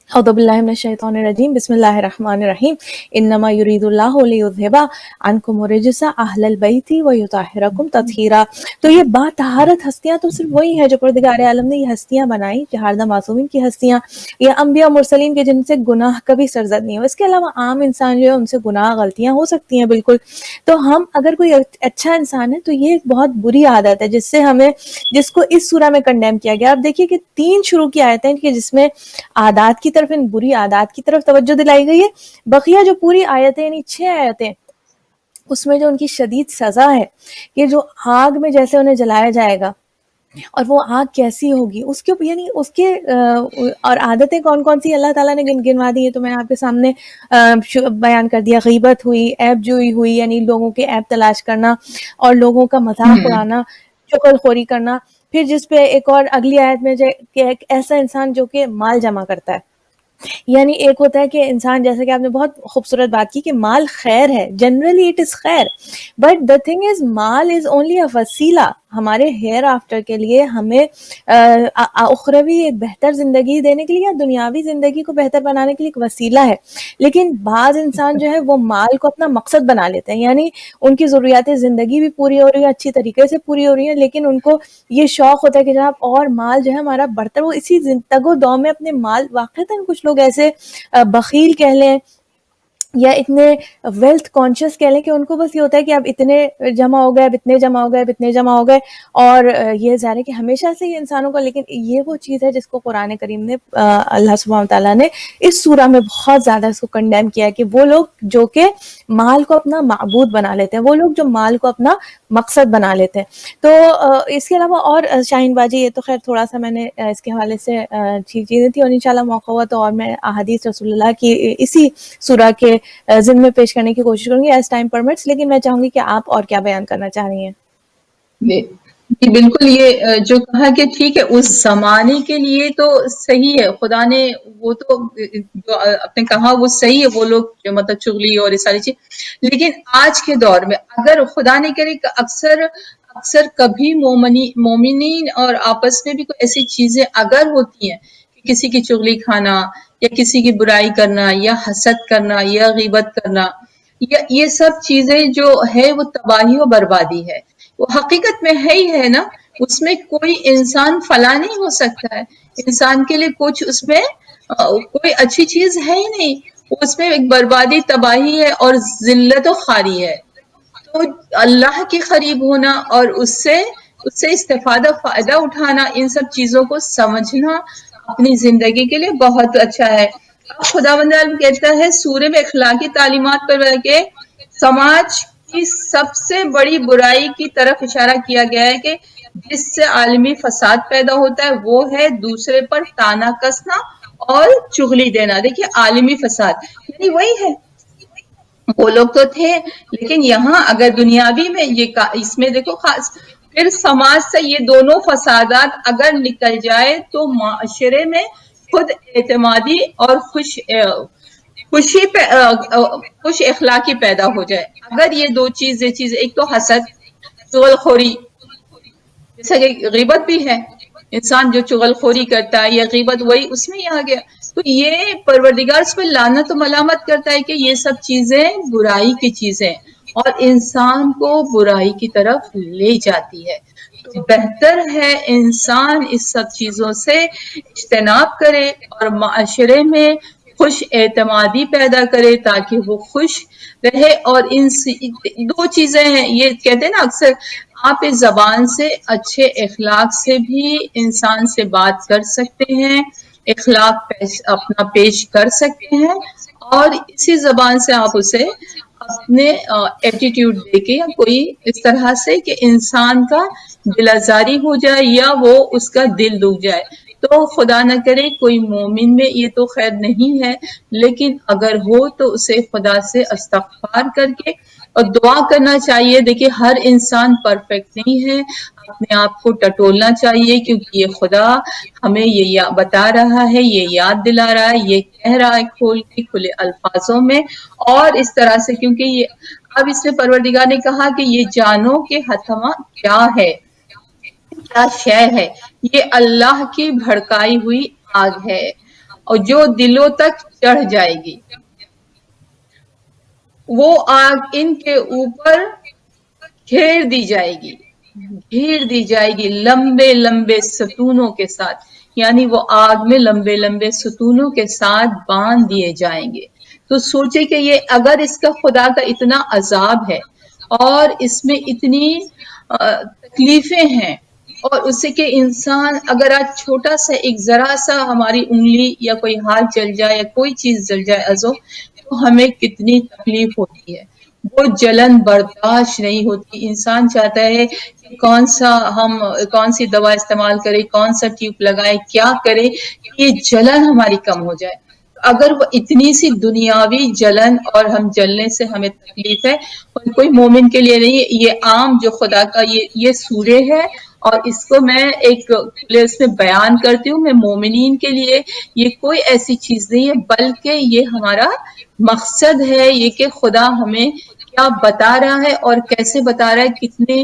اعوذ باللہ من الشیطان الرجیم، بسم اللہ الرحمن الرحیم، انما یرید اللہ لیذھب عنکم الرجس اہل البیت ویطہرکم تطہیرا. تو یہ با طہارت ہستیاں تو صرف وہی ہیں جو پروردگار عالم نے یہ ہستیاں بنائی، چہاردہ معصومین کی ہستیاں، یہ انبیاء مرسلین کے جن سے گناہ کبھی سرزد نہیں ہو. اس کے علاوہ عام انسان جو ہے ان سے گناہ غلطیاں ہو سکتی ہیں بالکل. تو ہم اگر کوئی اچھا انسان ہے تو یہ ایک بہت بری عادت ہے جس کو اس سورہ میں کنڈیم کیا گیا. آپ دیکھیے کہ 3 شروع کی آیتیں کہ جس میں عادات کی طرف، ان بری عادات کی طرف توجہ دلائی گئی ہے. بقیہ جو پوری آیتیں یعنی 6 آیتیں، اس میں جو ان کی شدید سزا ہے کہ جو آگ میں جیسے انہیں جلایا جائے گا اور وہ آگ کیسی ہوگی، اس کے یعنی اس کے اور عادتیں کون کون سی اللہ تعالیٰ نے گنوا دی ہے تو میں نے آپ کے سامنے بیان کر دیا. غیبت ہوئی، عیب جوئی ہوئی، یعنی لوگوں کے عیب تلاش کرنا اور لوگوں کا مذاق اڑانا، چغل خوری کرنا. پھر جس پہ ایک اور اگلی آیت میں کہ ایک ایسا انسان جو کہ مال جمع کرتا ہے، یعنی ایک ہوتا ہے کہ انسان، جیسے کہ آپ نے بہت خوبصورت بات کی کہ مال خیر ہے، جنرلی اٹ از خیر، but the thing is mall is only a وسیلہ. ہمارے ہیئر آفٹر کے لیے ہمیں اخروی ایک بہتر زندگی دینے کے لیے یا دنیاوی زندگی کو بہتر بنانے کے لیے ایک وسیلہ ہے. لیکن بعض انسان جو ہے وہ مال کو اپنا مقصد بنا لیتے ہیں, یعنی ان کی ضروریات زندگی بھی پوری ہو رہی ہے, اچھی طریقے سے پوری ہو رہی ہے, لیکن ان کو یہ شوق ہوتا ہے کہ جناب اور مال جو ہے ہمارا بڑھتا ہے. وہ اسی تگ و دو میں اپنے مال, واقعتاً کچھ لوگ ایسے بخیل کہہ لیں یا اتنے ویلتھ کانشیس کہہ لیں کہ ان کو بس یہ ہوتا ہے کہ اب اتنے جمع ہو گئے, اب اتنے جمع ہو گئے, اب اتنے جمع ہو گئے. اور یہ ظاہر ہے کہ ہمیشہ سے یہ انسانوں کا, لیکن یہ وہ چیز ہے جس کو قرآن کریم نے اللہ سبحانہ تعالیٰ نے اس سورہ میں بہت زیادہ اس کو کنڈیم کیا ہے کہ وہ لوگ جو کہ مال کو اپنا معبود بنا لیتے ہیں, وہ لوگ جو مال کو اپنا مقصد بنا لیتے ہیں. تو اس کے علاوہ اور شاہین باجی, یہ تو خیر تھوڑا سا میں نے اس کے حوالے سے چیزیں تھی, اور انشاءاللہ موقع ہوا تو اور میں احادیث رسول اللہ کی اسی سورہ کے ضمن میں پیش کرنے کی کوشش کروں گی ایز ٹائم پرمٹس. لیکن میں چاہوں گی کہ آپ اور کیا بیان کرنا چاہ رہی ہیں. جی بالکل, یہ جو کہا کہ ٹھیک ہے اس زمانے کے لیے تو صحیح ہے, خدا نے وہ تو جو آپ نے کہا وہ صحیح ہے, وہ لوگ جو مطلب چغلی اور یہ ساری چیز. لیکن آج کے دور میں اگر خدا نے کرے اکثر کبھی مومنین اور آپس میں بھی کوئی ایسی چیزیں اگر ہوتی ہیں کہ کسی کی چغلی کھانا یا کسی کی برائی کرنا یا حسد کرنا یا غیبت کرنا, یہ سب چیزیں جو ہے وہ تباہی و بربادی ہے. وہ حقیقت میں ہے ہی ہے نا, اس میں کوئی انسان فلاح نہیں ہو سکتا ہے, انسان کے لیے کچھ اس میں کوئی اچھی چیز ہے ہی نہیں, اس میں ایک بربادی تباہی ہے اور ذلت و خواری ہے. تو اللہ کے قریب ہونا اور اس سے استفادہ فائدہ اٹھانا, ان سب چیزوں کو سمجھنا اپنی زندگی کے لیے بہت اچھا ہے. اب خداوند کہتا ہے سورے میں اخلاقی تعلیمات پر کہ سماج کی سب سے بڑی برائی کی طرف اشارہ کیا گیا ہے کہ جس سے عالمی فساد پیدا ہوتا ہے وہ ہے دوسرے پر تانا کسنا اور چغلی دینا. دیکھیے عالمی فساد یعنی وہی ہے, وہ لوگ تو تھے, لیکن یہاں اگر دنیاوی میں یہ اس میں دیکھو خاص پھر سماج سے یہ دونوں فسادات اگر نکل جائے تو معاشرے میں خود اعتمادی اور خوش اخلاقی پیدا ہو جائے. اگر یہ دو چیز ایک تو حسد, چغل خوری, جیسا کہ غیبت بھی ہے, انسان جو چغل خوری کرتا ہے یا غیبت وہی اس میں ہی آ گیا. تو یہ پروردگار اس پہ لعنت و ملامت کرتا ہے کہ یہ سب چیزیں برائی کی چیزیں اور انسان کو برائی کی طرف لے جاتی ہے. تو بہتر ہے انسان اس سب چیزوں سے اجتناب کرے اور معاشرے میں خوش اعتمادی پیدا کرے تاکہ وہ خوش رہے. اور ان دو چیزیں ہیں, یہ کہتے ہیں نا اکثر آپ اس زبان سے اچھے اخلاق سے بھی انسان سے بات کر سکتے ہیں, اخلاق اپنا پیش کر سکتے ہیں, اور اسی زبان سے آپ اسے اپنے ایٹیٹیوڈ دے کے یا کوئی اس طرح سے کہ انسان کا دل آزاری ہو جائے یا وہ اس کا دل دکھ جائے. تو خدا نہ کرے کوئی مومن میں یہ تو خیر نہیں ہے, لیکن اگر ہو تو اسے خدا سے استغفار کر کے اور دعا کرنا چاہیے. دیکھیے ہر انسان پرفیکٹ نہیں ہے, اپنے آپ کو ٹٹولنا چاہیے کیونکہ یہ خدا ہمیں یہ بتا رہا ہے, یہ یاد دلا رہا ہے, یہ کہہ رہا ہے کھول کے کھلے الفاظوں میں. اور اس طرح سے کیونکہ یہ اب اس میں پروردگار نے کہا کہ یہ جانو کہ حتما کیا ہے, کیا شے ہے, یہ اللہ کی بھڑکائی ہوئی آگ ہے اور جو دلوں تک چڑھ جائے گی. وہ آگ ان کے اوپر گھیر دی جائے گی لمبے لمبے ستونوں کے ساتھ, یعنی وہ آگ میں لمبے لمبے ستونوں کے ساتھ باندھ دیے جائیں گے. تو سوچے کہ یہ اگر اس کا خدا کا اتنا عذاب ہے اور اس میں اتنی تکلیفیں ہیں, اور اسے کہ انسان اگر آج چھوٹا سا ایک ذرا سا ہماری انگلی یا کوئی ہاتھ جل جائے یا کوئی چیز جل جائے عزو, تو ہمیں کتنی تکلیف ہوتی ہے, وہ جلن برداشت نہیں ہوتی. انسان چاہتا ہے کہ کون سی دوا استعمال کرے, کون سا ٹیوب لگائے, کیا کرے کہ یہ جلن ہماری کم ہو جائے. اگر وہ اتنی سی دنیاوی جلن اور ہم جلنے سے ہمیں تکلیف ہے, اور کوئی مومن کے لیے نہیں, یہ عام جو خدا کا یہ سورے ہے اور اس کو میں ایک اس میں بیان کرتی ہوں, میں مومنین کے لیے یہ کوئی ایسی چیز نہیں ہے, بلکہ یہ ہمارا مقصد ہے یہ کہ خدا ہمیں کیا بتا رہا ہے اور کیسے بتا رہا ہے, کتنے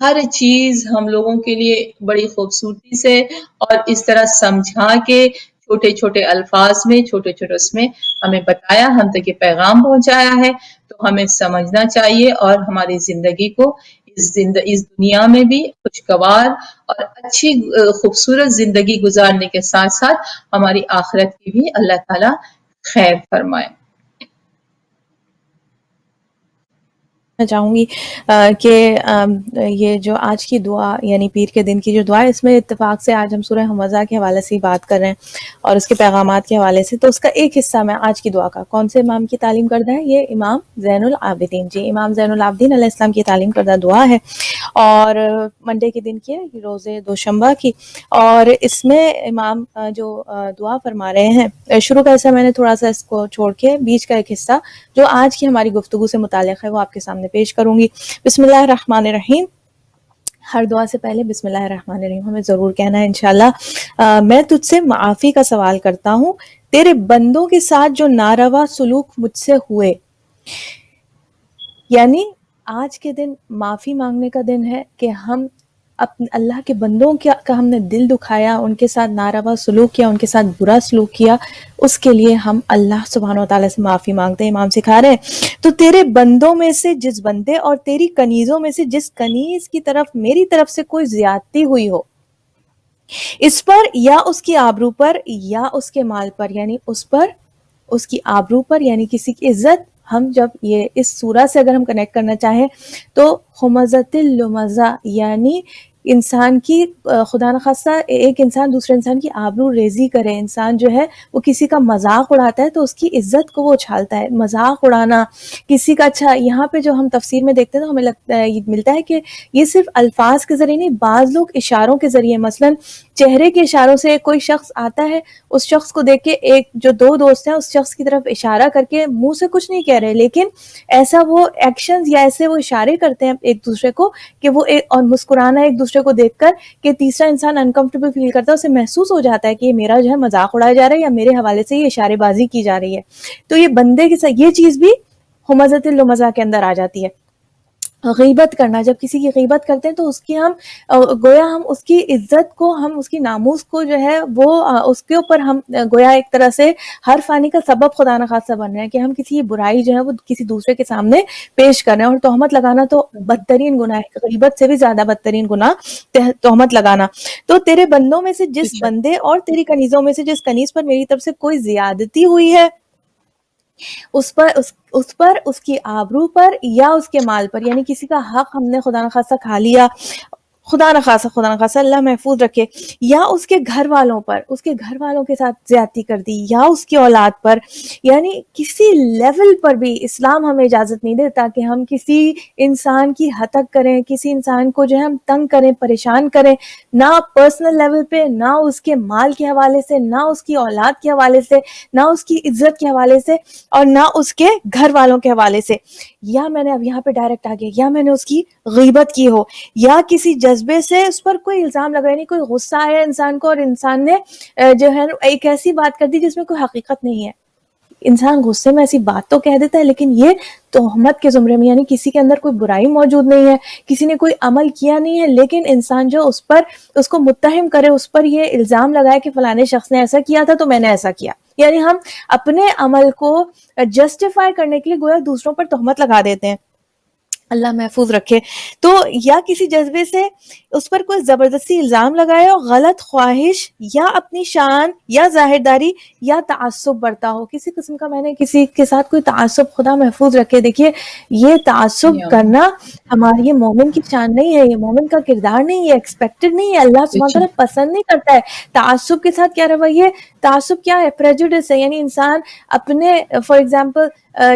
ہر چیز ہم لوگوں کے لیے بڑی خوبصورتی سے اور اس طرح سمجھا کے چھوٹے چھوٹے الفاظ میں چھوٹے چھوٹے اس میں ہمیں بتایا، ہم تک یہ پیغام پہنچایا ہے. تو ہمیں سمجھنا چاہیے اور ہماری زندگی کو اس دنیا میں بھی خوشگوار اور اچھی خوبصورت زندگی گزارنے کے ساتھ ساتھ ہماری آخرت کی بھی اللہ تعالیٰ خیر فرمائے. میں چاہوں گی کہ یہ جو آج کی دعا یعنی پیر کے دن کی جو دعا ہے، اس میں اتفاق سے آج ہم سورہ حمزہ کے حوالے سے ہی بات کر رہے ہیں اور اس کے پیغامات کے حوالے سے. تو اس کا ایک حصہ میں آج کی دعا کا کون سے امام کی تعلیم کردہ ہے؟ یہ امام زین العابدین، جی امام زین العابدین علیہ السلام کی تعلیم کردہ دعا ہے اور منڈے کے دن کی ہے، روز دوشنبہ کی. اور اس میں امام جو دعا فرما رہے ہیں، شروع کا حصہ میں نے تھوڑا سا اس کو چھوڑ کے بیچ کا ایک حصہ جو آج کی ہماری گفتگو سے متعلق ہے وہ آپ کے سامنے پیش کروں گی. بسم اللہ الرحمن الرحیم. ہر دعا سے پہلے بسم اللہ الرحمن الرحیم ہمیں ضرور کہنا ہے انشاءاللہ. میں تجھ سے معافی کا سوال کرتا ہوں تیرے بندوں کے ساتھ جو ناروا سلوک مجھ سے ہوئے. یعنی آج کے دن معافی مانگنے کا دن ہے کہ ہم اللہ کے بندوں کا ہم نے دل دکھایا، ان کے ساتھ ناروا سلوک کیا، ان کے ساتھ برا سلوک کیا، اس کے لیے ہم اللہ سبحانہ وتعالیٰ سے معافی مانگتے ہیں. امام سکھا رہے ہیں تو تیرے بندوں میں سے جس بندے اور تیری کنیزوں میں سے جس کنیز کی طرف میری طرف سے کوئی زیادتی ہوئی ہو، اس پر یا اس کی آبرو پر یا اس کے مال پر، یعنی اس پر اس کی آبرو پر یعنی کسی کی عزت. ہم جب یہ اس سورہ سے اگر ہم کنیکٹ کرنا چاہیں تو حمزۃ اللمزہ یعنی انسان کی خدا نخواستہ ایک انسان دوسرے انسان کی آبرو ریزی کرے، انسان جو ہے وہ کسی کا مذاق اڑاتا ہے تو اس کی عزت کو وہ اچھالتا ہے. مذاق اڑانا کسی کا، اچھا یہاں پہ جو ہم تفسیر میں دیکھتے ہیں تو ہمیں لگتا ہے یہ ملتا ہے کہ یہ صرف الفاظ کے ذریعے نہیں، بعض لوگ اشاروں کے ذریعے، مثلا چہرے کے اشاروں سے کوئی شخص آتا ہے، اس شخص کو دیکھ کے ایک جو دو دوست ہیں اس شخص کی طرف اشارہ کر کے منہ سے کچھ نہیں کہہ رہے، لیکن ایسا وہ ایکشنز یا ایسے وہ اشارے کرتے ہیں ایک دوسرے کو کہ وہ اور مسکرانا ایک دوسرے کو دیکھ کر کہ تیسرا انسان انکمفرٹیبل فیل کرتا ہے، اسے محسوس ہو جاتا ہے کہ یہ میرا جو ہے مذاق اڑایا جا رہا ہے یا میرے حوالے سے یہ اشارے بازی کی جا رہی ہے. تو یہ بندے کے ساتھ یہ چیز بھی حمزۃ اللمزہ کے اندر آ جاتی ہے. غیبت کرنا، جب کسی کی غیبت کرتے ہیں تو اس کی ہم گویا ہم اس کی عزت کو، ہم اس کی ناموس کو جو ہے وہ اس کے اوپر ہم گویا ایک طرح سے ہر فانی کا سبب خدا نخواستہ بن رہے ہیں کہ ہم کسی کی برائی جو ہے وہ کسی دوسرے کے سامنے پیش کر رہے ہیں. اور تہمت لگانا تو بدترین گناہ ہے، غیبت سے بھی زیادہ بدترین گناہ تہمت لگانا. تو تیرے بندوں میں سے جس بندے اور تیری کنیزوں میں سے جس کنیز پر میری طرف سے کوئی زیادتی ہوئی ہے، اس پر اس کی آبرو پر یا اس کے مال پر، یعنی کسی کا حق ہم نے خدا نخواستہ کھا لیا، خدا نخواستہ اللہ محفوظ رکھے، یا اس کے گھر والوں پر، اس کے گھر والوں کے ساتھ زیادتی کر دی، یا اس کی اولاد پر، یعنی کسی لیول پر بھی اسلام ہمیں اجازت نہیں دیتا کہ ہم کسی انسان کی ہتک کریں، کسی انسان کو جو ہے ہم تنگ کریں، پریشان کریں، نہ پرسنل لیول پہ، نہ اس کے مال کے حوالے سے، نہ اس کی اولاد کے حوالے سے، نہ اس کی عزت کے حوالے سے، اور نہ اس کے گھر والوں کے حوالے سے. یا میں نے اب یہاں پہ ڈائریکٹ آ گیا، یا میں نے اس کی غیبت کی ہو، یا کسی جذبے سے اس پر کوئی الزام لگا، نہیں کوئی غصہ آیا انسان کو اور انسان نے جو ہے ایک ایسی بات کر دی جس میں کوئی حقیقت نہیں ہے. انسان غصے میں ایسی بات تو کہہ دیتا ہے لیکن یہ تہمت کے زمرے میں، یعنی کسی کے اندر کوئی برائی موجود نہیں ہے، کسی نے کوئی عمل کیا نہیں ہے، لیکن انسان جو اس پر اس کو متہم کرے، اس پر یہ الزام لگائے کہ فلانے شخص نے ایسا کیا تھا تو میں نے ایسا کیا. یعنی ہم اپنے عمل کو جسٹیفائی کرنے کے لیے گویا دوسروں پر تہمت لگا دیتے ہیں. اللہ محفوظ رکھے. تو یا کسی جذبے سے اس پر کوئی زبردستی الزام لگائے ہو، غلط خواہش یا اپنی شان یا ظاہرداری یا تعصب برتا ہو، کسی قسم کا میں نے کسی کے ساتھ کوئی تعصب، خدا محفوظ رکھے. دیکھیے یہ تعصب کرنا ہماری یہ مومن کی شان نہیں ہے، یہ مومن کا کردار نہیں ہے، ایکسپیکٹڈ نہیں ہے، اللہ سبحانہ تعالیٰ پسند نہیں کرتا ہے. تعصب کے ساتھ کیا رویہ، تعصب کیا ہے؟ پریجوڈس ہے، یعنی انسان اپنے فار ایگزامپل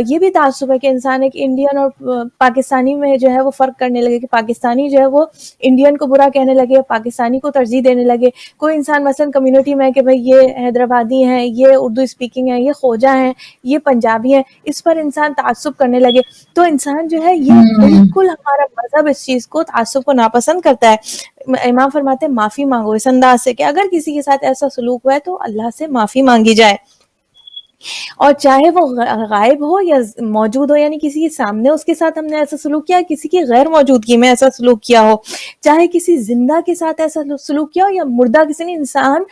یہ بھی تعصب ہے کہ انسان ایک انڈین اور پاکستانی میں جو ہے وہ فرق کرنے لگے کہ پاکستانی جو ہے وہ انڈین کو برا کہنے لگے، پاکستانی کو ترجیح دینے لگے. کوئی انسان مثلا کمیونٹی میں کہ بھئی یہ حیدرآبادی ہیں، یہ اردو اسپیکنگ ہیں، یہ خوجہ ہیں، یہ پنجابی ہیں، اس پر انسان تعصب کرنے لگے. تو انسان جو ہے یہ بالکل ہمارا مذہب اس چیز کو، تعصب کو ناپسند کرتا ہے. امام فرماتے ہیں معافی مانگو اس انداز سے کہ اگر کسی کے ساتھ ایسا سلوک ہوا ہے تو اللہ سے معافی مانگی جائے. اور چاہے وہ غائب ہو یا موجود ہو، یعنی کسی کے سامنے اس کے ساتھ ہم نے ایسا سلوک کیا، کسی کی غیر موجودگی میں ایسا سلوک کیا ہو، چاہے کسی زندہ کے ساتھ ایسا سلوک کیا ہو یا مردہ کسی نے، انسان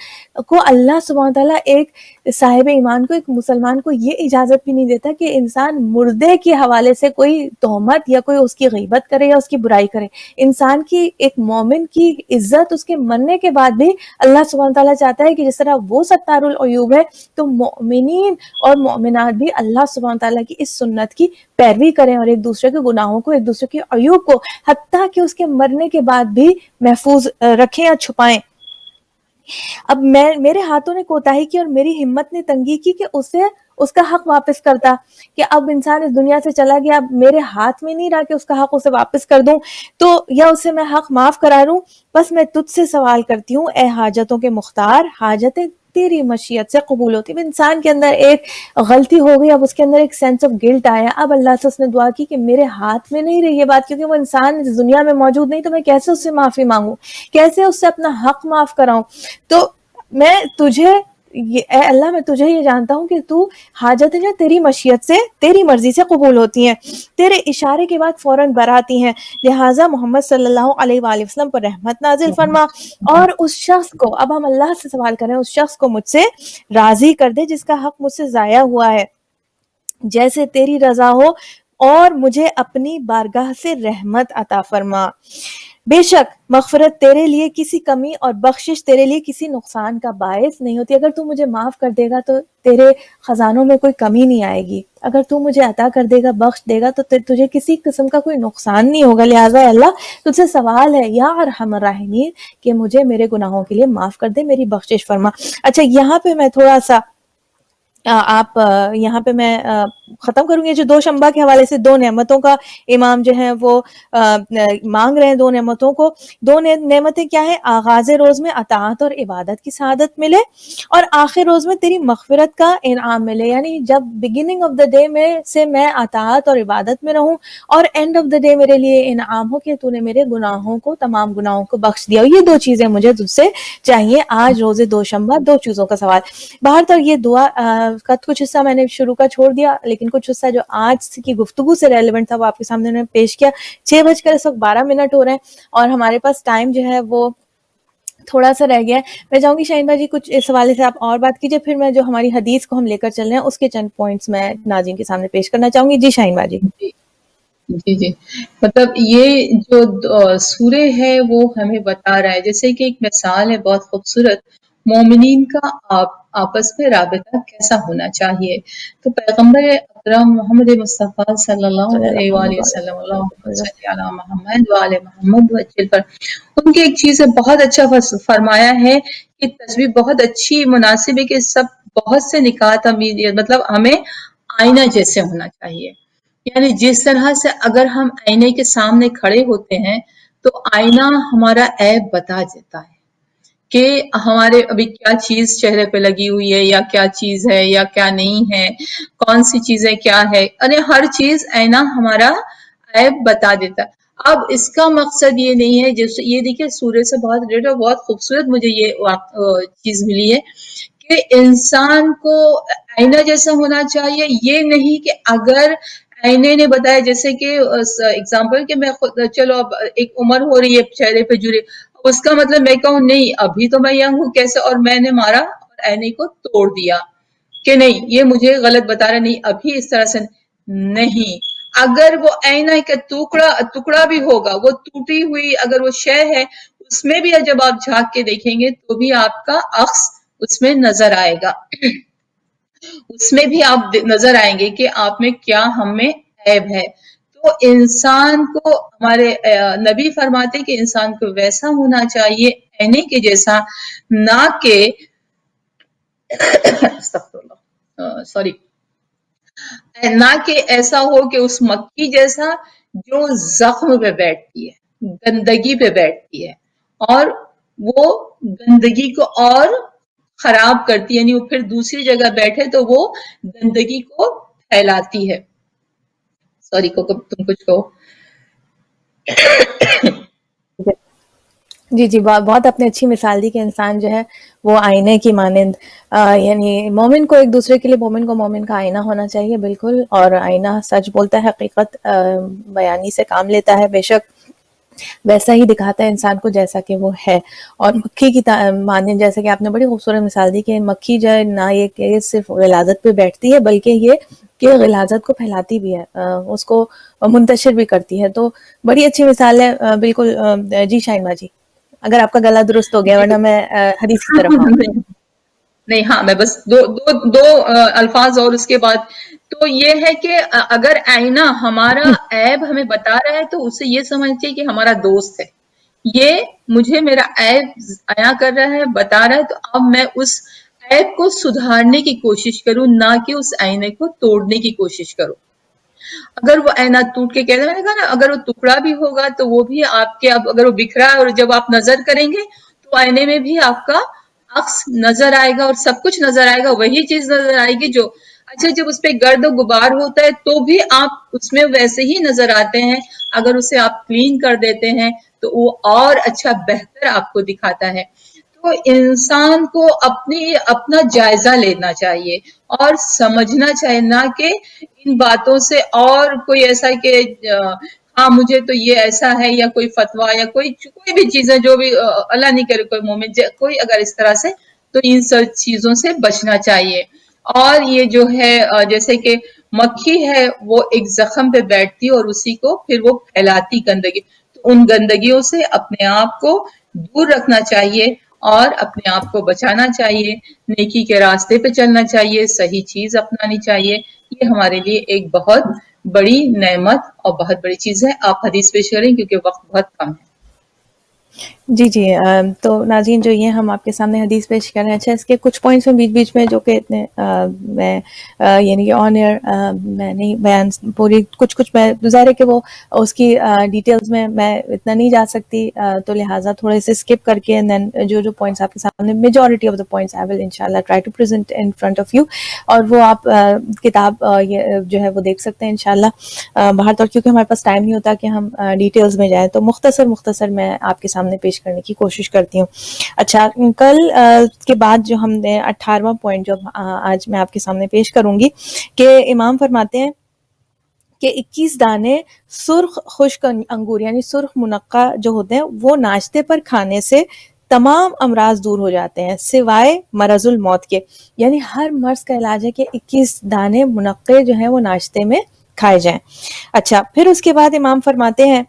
کو اللہ سبحانہ تعالیٰ ایک صاحب ایمان کو، ایک مسلمان کو یہ اجازت بھی نہیں دیتا کہ انسان مردے کے حوالے سے کوئی تہمت یا کوئی اس کی غیبت کرے یا اس کی برائی کرے. انسان کی، ایک مومن کی عزت اس کے مرنے کے بعد بھی اللہ سبحانہ تعالیٰ چاہتا ہے کہ جس طرح وہ ستار العیوب ہے تو مومنین اور مومنات بھی اللہ سبحانہ تعالیٰ کی اس سنت کی پیروی کریں اور ایک دوسرے کے گناہوں کو، ایک دوسرے کے عیوب کو حتیٰ کہ اس کے مرنے کے بعد بھی محفوظ رکھیں یا چھپائیں. اب میرے ہاتھوں نے کوتاہی کی اور میری ہمت نے تنگی کی کہ اسے اس کا حق واپس کرتا، کہ اب انسان اس دنیا سے چلا گیا، اب میرے ہاتھ میں نہیں رہا کہ اس کا حق اسے واپس کر دوں تو یا اسے میں حق معاف کرا دوں. بس میں تجھ سے سوال کرتی ہوں اے حاجتوں کے مختار، حاجتیں تیری مشیت سے قبول ہوتی. انسان کے اندر ایک غلطی ہو گئی، اب اس کے اندر ایک سینس آف گلٹ آیا، اب اللہ سے اس نے دعا کی کہ میرے ہاتھ میں نہیں رہی یہ بات، کیونکہ وہ انسان اس دنیا میں موجود نہیں، تو میں کیسے اس سے معافی مانگوں، کیسے اس سے اپنا حق معاف کراؤں. تو میں تجھے اے اللہ، میں تجھے یہ جانتا ہوں کہ تو حاجتیں جو تیری مشیت سے، تیری مرضی سے قبول ہوتی ہیں، تیرے اشارے کے بعد فوراً براتی ہیں. لہٰذا محمد صلی اللہ علیہ وآلہ وسلم پر رحمت نازل فرما اور اس شخص کو، اب ہم اللہ سے سوال کریں، اس شخص کو مجھ سے راضی کر دے جس کا حق مجھ سے ضائع ہوا ہے، جیسے تیری رضا ہو، اور مجھے اپنی بارگاہ سے رحمت عطا فرما. بے شک مغفرت تیرے لیے کسی کمی اور بخشش تیرے لیے کسی نقصان کا باعث نہیں ہوتی. اگر تو مجھے معاف کر دے گا تو تیرے خزانوں میں کوئی کمی نہیں آئے گی، اگر تو مجھے عطا کر دے گا، بخش دے گا، تو تجھے کسی قسم کا کوئی نقصان نہیں ہوگا. لہٰذا اللہ تجھ سے سوال ہے یا ارحم الراحمین کہ مجھے میرے گناہوں کے لیے معاف کر دے، میری بخشش فرما. اچھا، یہاں پہ میں تھوڑا سا آپ یہاں پہ میں ختم کروں گی. جو دو شنبہ کے حوالے سے دو نعمتوں کا امام جو ہیں وہ مانگ رہے ہیں، دو نعمتوں کو. دو نعمتیں کیا ہیں؟ آغاز روز میں اطاعت اور عبادت کی سعادت ملے، اور آخر روز میں تیری مغفرت کا انعام ملے. یعنی جب بگننگ آف دا ڈے میں اطاعت اور عبادت میں رہوں، اور اینڈ آف دا ڈے میرے لیے انعام ہو کہ تو نے میرے گناہوں کو، تمام گناہوں کو بخش دیا. یہ دو چیزیں مجھے تجھ سے چاہیے آج روز دو شنبہ. دو چیزوں کا سوال. باہر تو یہ دعا کا کچھ حصہ میں نے شروع کا چھوڑ دیا، لیکن کچھ حصہ جو آج کی گفتگو سے ریلیونٹ تھا وہ آپ کے سامنے میں پیش کیا. 6:12 ہو رہے ہیں اور ہمارے پاس ٹائم جو ہے وہ تھوڑا سا رہ گیا ہے. میں چاہوں گی شاہین بھائی جی کچھ اس حوالے سے آپ اور بات کیجیے، پھر میں جو ہماری حدیث کو ہم لے کر چل رہے ہیں اس کے چند پوائنٹس میں ناظرین کے سامنے پیش کرنا چاہوں گی. جی شاہین بھائی جی. جی مطلب یہ جو سورہ ہے وہ ہمیں بتا رہا ہے، جیسے کہ ایک مثال ہے بہت خوبصورت، مومنین کا آپس میں رابطہ کیسا ہونا چاہیے. تو پیغمبر اکرم محمد مصطفیٰ صلی اللہ علیہ وآلہ وسلم، اللہم صلی علی محمد وآل محمد وجل پر، ان کی ایک چیز ہے بہت اچھا فرمایا ہے کہ تصویر بہت اچھی مناسب ہے کہ سب بہت سے نکات مطلب ہمیں آئینہ جیسے ہونا چاہیے. یعنی جس طرح سے اگر ہم آئینے کے سامنے کھڑے ہوتے ہیں تو آئینہ ہمارا عیب بتا دیتا ہے کہ ہمارے ابھی کیا چیز چہرے پہ لگی ہوئی ہے، یا کیا چیز ہے یا کیا نہیں ہے، کون سی چیزیں کیا ہے، یعنی ہر چیز آئینہ ہمارا عیب بتا دیتا ہے. اب اس کا مقصد یہ نہیں ہے، جیسے یہ دیکھیں سورہ سے بہت ریلیٹڈ اور بہت خوبصورت مجھے یہ چیز ملی ہے کہ انسان کو آئینہ جیسا ہونا چاہیے. یہ نہیں کہ اگر آئینے نے بتایا، جیسے کہ اگزامپل کہ میں خود چلو اب ایک عمر ہو رہی ہے چہرے پہ جڑے، اس کا مطلب میں کہوں نہیں ابھی تو میں ینگ ہوں کیسے، اور میں نے مارا اور آئینے کو توڑ دیا کہ نہیں یہ مجھے غلط بتا رہا، نہیں ابھی اس طرح سے نہیں. اگر وہ آئینہ کا ٹکڑا بھی ہوگا، وہ ٹوٹی ہوئی اگر وہ شے ہے، اس میں بھی جب آپ جھانک کے دیکھیں گے تو بھی آپ کا عکس اس میں نظر آئے گا، اس میں بھی آپ نظر آئیں گے کہ آپ میں کیا ہم میں عیب ہے. تو انسان کو ہمارے نبی فرماتے کہ انسان کو ویسا ہونا چاہیے آئینے کے جیسا، نہ کہ سوری نہ کہ ایسا ہو کہ اس مکھی جیسا جو زخم پہ بیٹھتی ہے، گندگی پہ بیٹھتی ہے اور وہ گندگی کو اور خراب کرتی ہے، یعنی وہ پھر دوسری جگہ بیٹھے تو وہ گندگی کو پھیلاتی ہے. سوری کو تم کچھ کہو. جی جی، بہت آپ نے اچھی مثال دی کہ انسان جو ہے وہ آئینے کی مانند، یعنی مومن کو ایک دوسرے کے لیے مومن کو مومن کا آئینہ ہونا چاہیے، بالکل. اور آئینہ سچ بولتا ہے، حقیقت بیانی سے کام لیتا ہے، بے شک ویسا ہی دکھاتا ہے انسان کو جیسا کہ وہ ہے. اور مکھی کی مانند، جیسے کہ آپ نے بڑی خوبصورت مثال دی کہ مکھی جو ہے نہ یہ کہ صرف غلاظت پہ بیٹھتی ہے بلکہ یہ کہ غلاظت کو پھیلاتی بھی ہے، اس کو منتشر بھی کرتی ہے. تو بڑی اچھی مثال ہے. بالکل. جی شائمہ جی، اگر آپ کا گلا درست ہو گیا، جی ورنہ میں حدیث کی طرف آؤں. نہیں، ہاں میں بس دو الفاظ اور اس کے بعد. تو یہ ہے کہ اگر آئینہ ہمارا عیب ہمیں بتا رہا ہے تو اسے یہ سمجھنا چاہیے کہ ہمارا دوست ہے، یہ مجھے میرا عیب عیاں کر رہا ہے، بتا رہا ہے، تو اب میں اس عیب کو سدھارنے کی کوشش کروں، نہ کہ اس آئینے کو توڑنے کی کوشش کروں. اگر وہ آئینہ ٹوٹ کے کہتے ہیں نا، اگر وہ ٹکڑا بھی ہوگا تو وہ بھی آپ کے، اب اگر وہ بکھرا ہے اور جب آپ نظر کریں گے تو آئینے میں بھی آپ کا عکس نظر آئے گا اور سب کچھ نظر آئے گا، وہی چیز نظر آئے گی جو اچھا جب اس پہ گرد و غبار ہوتا ہے تو بھی آپ اس میں ویسے ہی نظر آتے ہیں. اگر اسے آپ کلین کر دیتے ہیں تو وہ اور اچھا بہتر آپ کو دکھاتا ہے. تو انسان کو اپنا جائزہ لینا چاہیے اور سمجھنا چاہیے، نہ کہ ان باتوں سے اور کوئی ایسا کہ ہاں مجھے تو یہ ایسا ہے، یا کوئی فتویٰ یا کوئی بھی چیزیں جو بھی اللہ نہیں کرے کوئی مومن کوئی اگر اس طرح سے، تو ان سب چیزوں سے بچنا چاہیے. اور یہ جو ہے جیسے کہ مکھی ہے وہ ایک زخم پہ بیٹھتی اور اسی کو پھر وہ پھیلاتی گندگی، تو ان گندگیوں سے اپنے آپ کو دور رکھنا چاہیے اور اپنے آپ کو بچانا چاہیے، نیکی کے راستے پہ چلنا چاہیے، صحیح چیز اپنانی چاہیے. یہ ہمارے لیے ایک بہت بڑی نعمت اور بہت بڑی چیز ہے. آپ حدیث پیش کریں کیونکہ وقت بہت کم ہے. جی جی، تو ناظرین جو یہ ہم آپ کے سامنے حدیث پیش کر رہے ہیں، اچھا اس کے کچھ پوائنٹس میں بیچ میں جو کہ اتنے میں یعنی کہ آن ایئر میں نہیں بیان پوری، کچھ میں ظاہر ہے کہ وہ اس کی ڈیٹیلز میں اتنا نہیں جا سکتی، تو لہٰذا تھوڑے سے اسکپ کر کے دین جو پوائنٹس آپ کے سامنے، majority of the points I will انشاءاللہ try to present in front of you. اور وہ آپ کتاب جو ہے وہ دیکھ سکتے ہیں انشاءاللہ باہر طور، کیونکہ ہمارے پاس ٹائم نہیں ہوتا کہ ہم ڈیٹیلز میں جائیں، تو مختصر میں آپ کے سامنے پیش کرنے کی کوشش کرتی ہوں. اچھا، کل کے بعد جو ہم نے 18واں پوائنٹ جو آج میں آپ کے سامنے پیش کروں گی کہ امام فرماتے ہیں کہ 21 دانے سرخ خشک انگور یعنی سرخ منقع جو ہوتے ہیں وہ ناشتے پر کھانے سے تمام امراض دور ہو جاتے ہیں سوائے مرض الموت کے. یعنی ہر مرض کا علاج ہے کہ 21 دانے منقع جو ہیں وہ ناشتے میں کھائے جائیں. اچھا، پھر اس کے بعد امام فرماتے ہیں،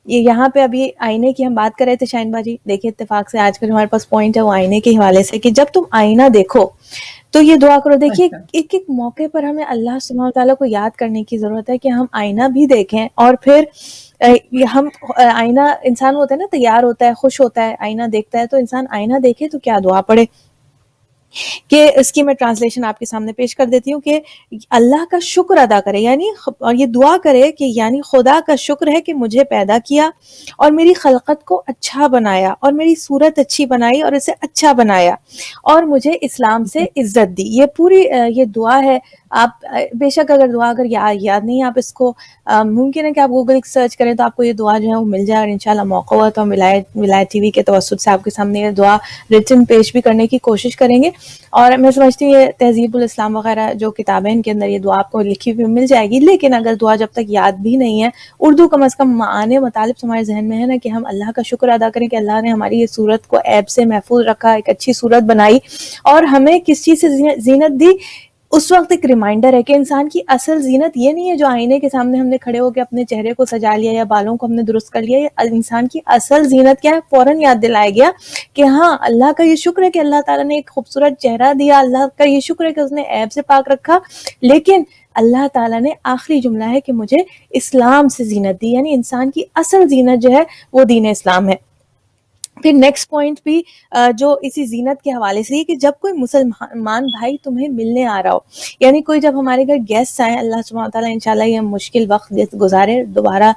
یہاں پہ ابھی آئینے کی ہم بات کر رہے تھے شاہین باجی، دیکھیں اتفاق سے آج کا جو ہمارے پاس پوائنٹ ہے وہ آئینے کے حوالے سے، کہ جب تم آئینہ دیکھو تو یہ دعا کرو. دیکھیے اچھا، ایک موقع پر ہمیں اللہ سبحانہ تعالیٰ کو یاد کرنے کی ضرورت ہے کہ ہم آئینہ بھی دیکھیں، اور پھر ہم آئینہ، انسان ہوتا ہے نا تیار ہوتا ہے، خوش ہوتا ہے، آئینہ دیکھتا ہے، تو انسان آئینہ دیکھے تو کیا دعا پڑھے، کہ اس کی میں ٹرانسلیشن آپ کے سامنے پیش کر دیتی ہوں کہ اللہ کا شکر ادا کرے، یعنی اور یہ دعا کرے کہ یعنی خدا کا شکر ہے کہ مجھے پیدا کیا اور میری خلقت کو اچھا بنایا اور میری صورت اچھی بنائی اور اسے اچھا بنایا اور مجھے اسلام سے عزت دی. یہ پوری یہ دعا ہے. آپ بے شک اگر دعا اگر یاد نہیں، آپ اس کو ممکن ہے کہ آپ گوگل سرچ کریں تو آپ کو یہ دعا جو ہے وہ مل جائے، اور انشاءاللہ موقع ہوا تو ہم ولایت ٹی وی کے توسط سے آپ کے سامنے یہ دعا ریٹن پیش بھی کرنے کی کوشش کریں گے. اور میں سمجھتی ہوں یہ تہذیب الاسلام وغیرہ جو کتابیں ان کے اندر یہ دعا آپ کو لکھی ہوئی مل جائے گی. لیکن اگر دعا جب تک یاد بھی نہیں ہے، اردو کم از کم معانی مطالب ہمارے ذہن میں ہے نا، کہ ہم اللہ کا شکر ادا کریں کہ اللہ نے ہماری یہ صورت کو عیب سے محفوظ رکھا، ایک اچھی صورت بنائی اور ہمیں کس چیز سے زینت دی. اس وقت ایک ریمائنڈر ہے کہ انسان کی اصل زینت یہ نہیں ہے جو آئینے کے سامنے ہم نے کھڑے ہو کے اپنے چہرے کو سجا لیا یا بالوں کو ہم نے درست کر لیا. انسان کی اصل زینت کیا ہے؟ فوراً یاد دلایا گیا کہ ہاں اللہ کا یہ شکر ہے کہ اللہ تعالیٰ نے ایک خوبصورت چہرہ دیا، اللہ کا یہ شکر ہے کہ اس نے عیب سے پاک رکھا، لیکن اللہ تعالیٰ نے آخری جملہ ہے کہ مجھے اسلام سے زینت دی. یعنی انسان کی اصل زینت جو ہے وہ دین اسلام ہے. پھر نیکسٹ پوائنٹ بھی جو اسی زینت کے حوالے سے، کہ جب کوئی مسلمان بھائی تمہیں ملنے آ رہا ہو، یعنی کوئی جب ہمارے گھر گیسٹ آئیں، اللہ سبحانہ تعالیٰ انشاءاللہ یہ مشکل وقت گزارے، دوبارہ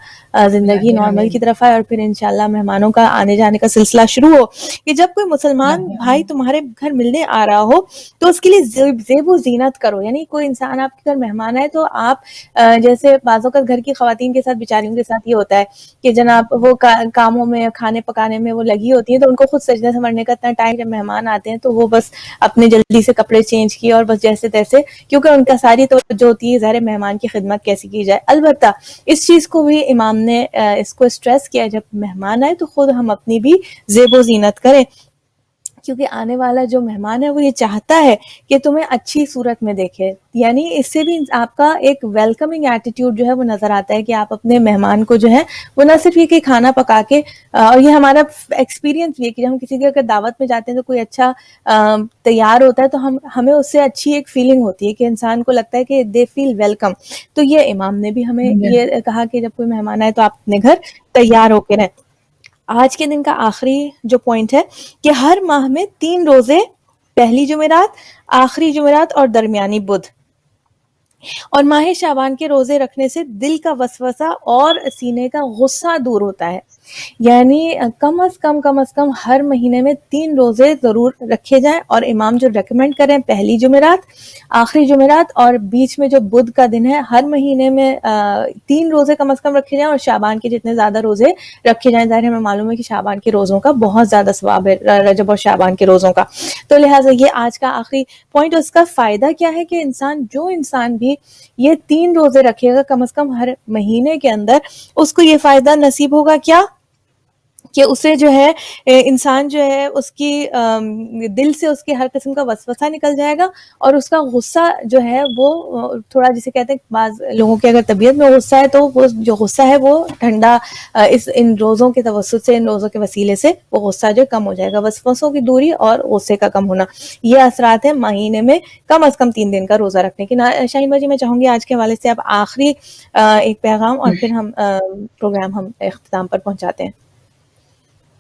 زندگی نارمل کی طرف آئے اور پھر انشاءاللہ مہمانوں کا آنے جانے کا سلسلہ شروع ہو، کہ جب کوئی مسلمان بھائی تمہارے گھر ملنے آ رہا ہو تو اس کے لیے زیب و زینت کرو. یعنی کوئی انسان آپ کے گھر مہمان آئے تو آپ جیسے بعض اوقات گھر کی خواتین کے ساتھ بیچاریوں کے ساتھ یہ ہوتا ہے کہ جناب وہ کاموں میں، کھانے پکانے میں وہ لگی بیٹھی ہوتی ہیں تو ان کو خود سجدے سنورنے کا اتنا ٹائم، جب مہمان آتے ہیں تو وہ بس اپنے جلدی سے کپڑے چینج کیے اور بس جیسے تیسے، کیونکہ ان کا ساری توجہ ہوتی ہے ظاہر مہمان کی خدمت کیسے کی جائے. البتہ اس چیز کو بھی امام نے اس کو اسٹریس کیا، جب مہمان آئے تو خود ہم اپنی بھی زیب و زینت کریں، کیونکہ آنے والا جو مہمان ہے وہ یہ چاہتا ہے کہ تمہیں اچھی صورت میں دیکھے. یعنی اس سے بھی آپ کا ایک ویلکمنگ ایٹیٹیوڈ جو ہے وہ نظر آتا ہے کہ آپ اپنے مہمان کو جو ہے وہ نہ صرف یہ کہ کھانا پکا کے، اور یہ ہمارا ایکسپیرینس بھی ہے کہ جب ہم کسی کی اگر دعوت میں جاتے ہیں تو کوئی اچھا تیار ہوتا ہے تو ہمیں اس سے اچھی ایک فیلنگ ہوتی ہے کہ انسان کو لگتا ہے کہ دے فیل ویلکم. تو یہ امام نے بھی ہمیں یہ کہا کہ جب کوئی مہمان آئے تو آپ اپنے گھر تیار ہو کے رہیں. آج کے دن کا آخری جو پوائنٹ ہے کہ ہر ماہ میں 3 روزے، پہلی جمعرات، آخری جمعرات اور درمیانی بدھ. اور ماہ شعبان کے روزے رکھنے سے دل کا وسوسہ اور سینے کا غصہ دور ہوتا ہے. یعنی کم از کم ہر مہینے میں 3 روزے ضرور رکھے جائیں، اور امام جو ریکمینڈ کریں پہلی جمعرات، آخری جمعرات اور بیچ میں جو بدھ کا دن ہے، ہر مہینے میں 3 روزے کم از کم رکھے جائیں، اور شعبان کے جتنے زیادہ روزے رکھے جائیں. ظاہر ہمیں معلوم ہے کہ شعبان کے روزوں کا بہت زیادہ ثواب ہے، رجب اور شعبان کے روزوں کا. تو لہٰذا یہ آج کا آخری پوائنٹ. اس کا فائدہ کیا ہے کہ جو انسان بھی یہ 3 روزے رکھے گا کم از کم ہر مہینے کے اندر، اس کو یہ فائدہ نصیب ہوگا کیا کہ اسے جو ہے انسان جو ہے اس کی دل سے اس کے ہر قسم کا وسوسہ نکل جائے گا، اور اس کا غصہ جو ہے وہ تھوڑا، جسے کہتے ہیں بعض لوگوں کے اگر طبیعت میں غصہ ہے تو وہ جو غصہ ہے وہ ٹھنڈا ان روزوں کے توسط سے، ان روزوں کے وسیلے سے وہ غصہ جو کم ہو جائے گا. وسوسوں کی دوری اور غصے کا کم ہونا، یہ اثرات ہیں مہینے میں کم از کم 3 دن کا روزہ رکھنے کی. شاہین باجی میں چاہوں گی آج کے حوالے سے آپ آخری ایک پیغام، اور پھر ہم پروگرام ہم اختتام پر پہنچاتے ہیں.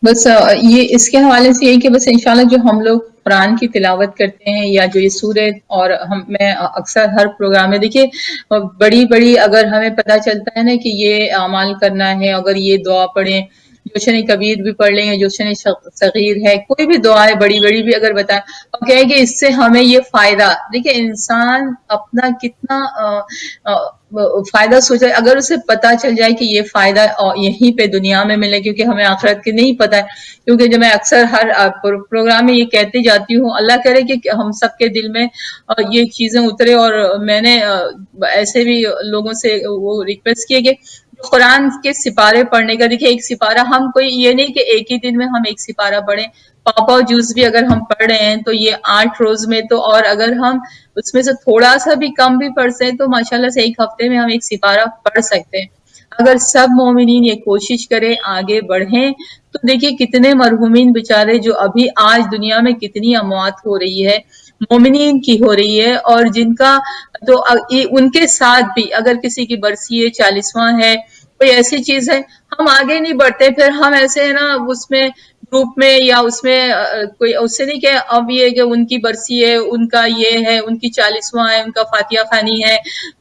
بس یہ اس کے حوالے سے یہی کہ بس انشاءاللہ جو ہم لوگ قرآن کی تلاوت کرتے ہیں، یا جو یہ سورت، اور میں اکثر ہر پروگرام میں دیکھیے بڑی اگر ہمیں پتہ چلتا ہے نا کہ یہ اعمال کرنا ہے، اگر یہ دعا پڑھیں، جوشن کبیر بھی پڑھ لیں یا جوشن صغیر ہے، کوئی بھی دعائیں بڑی بڑی بھی اگر بتائیں اور کہیں کہ اس سے ہمیں یہ فائدہ، دیکھیں انسان اپنا کتنا فائدہ سوچے، اگر اسے پتا چل جائے کہ یہ فائدہ یہیں پہ دنیا میں ملے، کیونکہ ہمیں آخرت کی نہیں پتہ ہے. کیونکہ جو میں اکثر ہر پروگرام میں یہ کہتی جاتی ہوں، اللہ کرے کہ ہم سب کے دل میں یہ چیزیں اترے. اور میں نے ایسے بھی لوگوں سے وہ ریکویسٹ کیے کہ قرآن کے سپارے پڑھنے کا، دیکھیں ایک سپارہ، ہم کوئی یہ نہیں کہ ایک ہی دن میں ہم ایک سپارہ پڑھیں. پاپا جوز بھی اگر ہم پڑھ رہے ہیں تو یہ 8 روز میں تو، اور اگر ہم اس میں سے تھوڑا سا بھی کم بھی پڑھ سکیں تو ماشاءاللہ سے ایک ہفتے میں ہم ایک سپارہ پڑھ سکتے ہیں. اگر سب مومنین یہ کوشش کریں، آگے بڑھیں، تو دیکھیے کتنے مرحومین بیچارے جو ابھی آج دنیا میں کتنی اموات ہو رہی ہے، مومنین کی ہو رہی ہے، اور جن کا تو ان کے ساتھ بھی اگر کسی کی برسی ہے، 40واں ہے، کوئی ایسی چیز ہے، ہم آگے نہیں بڑھتے. پھر ہم ایسے ہے نا اس میں گروپ میں یا اس میں کوئی اس سے نہیں کہ اب یہ کہ ان کی برسی ہے، ان کا یہ ہے، ان کی 40واں ہے، ان کا فاتحہ خوانی ہے،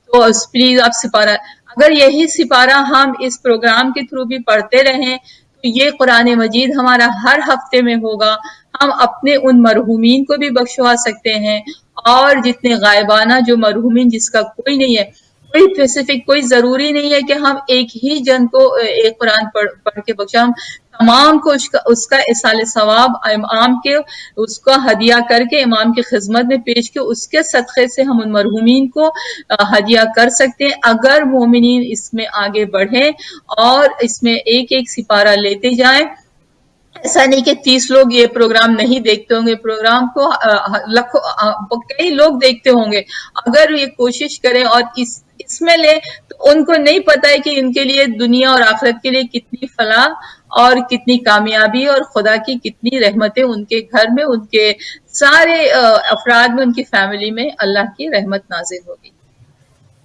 تو پلیز آپ سپارہ. اگر یہی سپارہ ہم اس پروگرام کے تھرو بھی پڑھتے رہیں تو یہ قرآن مجید ہمارا ہر ہفتے میں ہوگا. ہم اپنے ان مرحومین کو بھی بخشوا سکتے ہیں، اور جتنے غائبانہ جو مرحومین جس کا کوئی نہیں ہے، کوئی اسپیسیفک، کوئی ضروری نہیں ہے کہ ہم ایک ہی جن کو ایک قرآن پڑھ کے بخشا، ہم تمام کو اس کا اصال ثواب امام کے اس کا ہدیہ کر کے امام کی خدمت میں پیش کے اس کے صدقے سے ہم ان مرحومین کو ہدیہ کر سکتے ہیں. اگر مومنین اس میں آگے بڑھیں اور اس میں ایک ایک سپارہ لیتے جائیں. ایسا نہیں کہ 30 لوگ یہ پروگرام نہیں دیکھتے ہوں گے، پروگرام کو لاکھوں کئی لوگ دیکھتے ہوں گے. اگر یہ کوشش کریں اور اس میں لیں تو ان کو نہیں پتا ہے کہ ان کے لیے دنیا اور آخرت کے لیے کتنی فلاح اور کتنی کامیابی اور خدا کی کتنی رحمتیں ان کے گھر میں، ان کے سارے افراد میں، ان کی فیملی میں اللہ کی رحمت نازل ہوگی.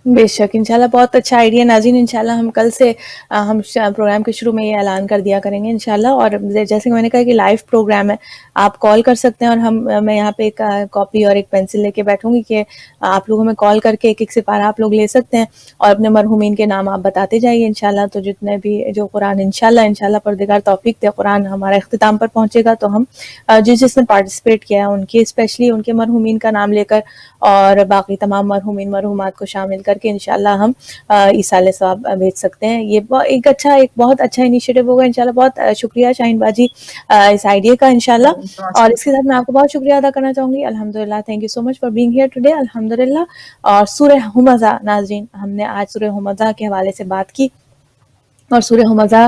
بے شک انشاءاللہ بہت اچھا آئیڈیا. ناظرین انشاءاللہ ہم کل سے ہم پروگرام کے شروع میں یہ اعلان کر دیا کریں گے انشاءاللہ. اور جیسے کہ میں نے کہا کہ لائیو پروگرام ہے، آپ کال کر سکتے ہیں، اور میں یہاں پہ ایک کاپی اور ایک پینسل لے کے بیٹھوں گی کہ آپ لوگ ہمیں کال کر کے ایک ایک سپارہ آپ لوگ لے سکتے ہیں، اور اپنے مرحومین کے نام آپ بتاتے جائیے انشاءاللہ. تو جتنے بھی جو قرآن انشاءاللہ پروردگار توفیق دے، قرآن ہمارا اختتام پر پہنچے گا تو ہم جس نے پارٹیسپیٹ کیا ان کی اسپیشلی ان کے مرحومین کا نام لے کر، اور باقی تمام مرحومین مرحومات کو شامل کر کر کے انشاءاللہ ہم ایصال ثواب بھیج سکتے ہیں. یہ ایک بہت اچھا انیشیٹو ہوگا انشاءاللہ. بہت شکریہ شاہین باجی اس آئیڈیا کا انشاءاللہ. اور اس کے ساتھ میں آپ کو بہت شکریہ ادا کرنا چاہوں گی. الحمدللہ, thank you so much for being here today. الحمدللہ. اور سورہ ہمزہ ناظرین, ہم نے آج سورہ ہمزہ کے حوالے سے بات کی, اور سورہ ہمزہ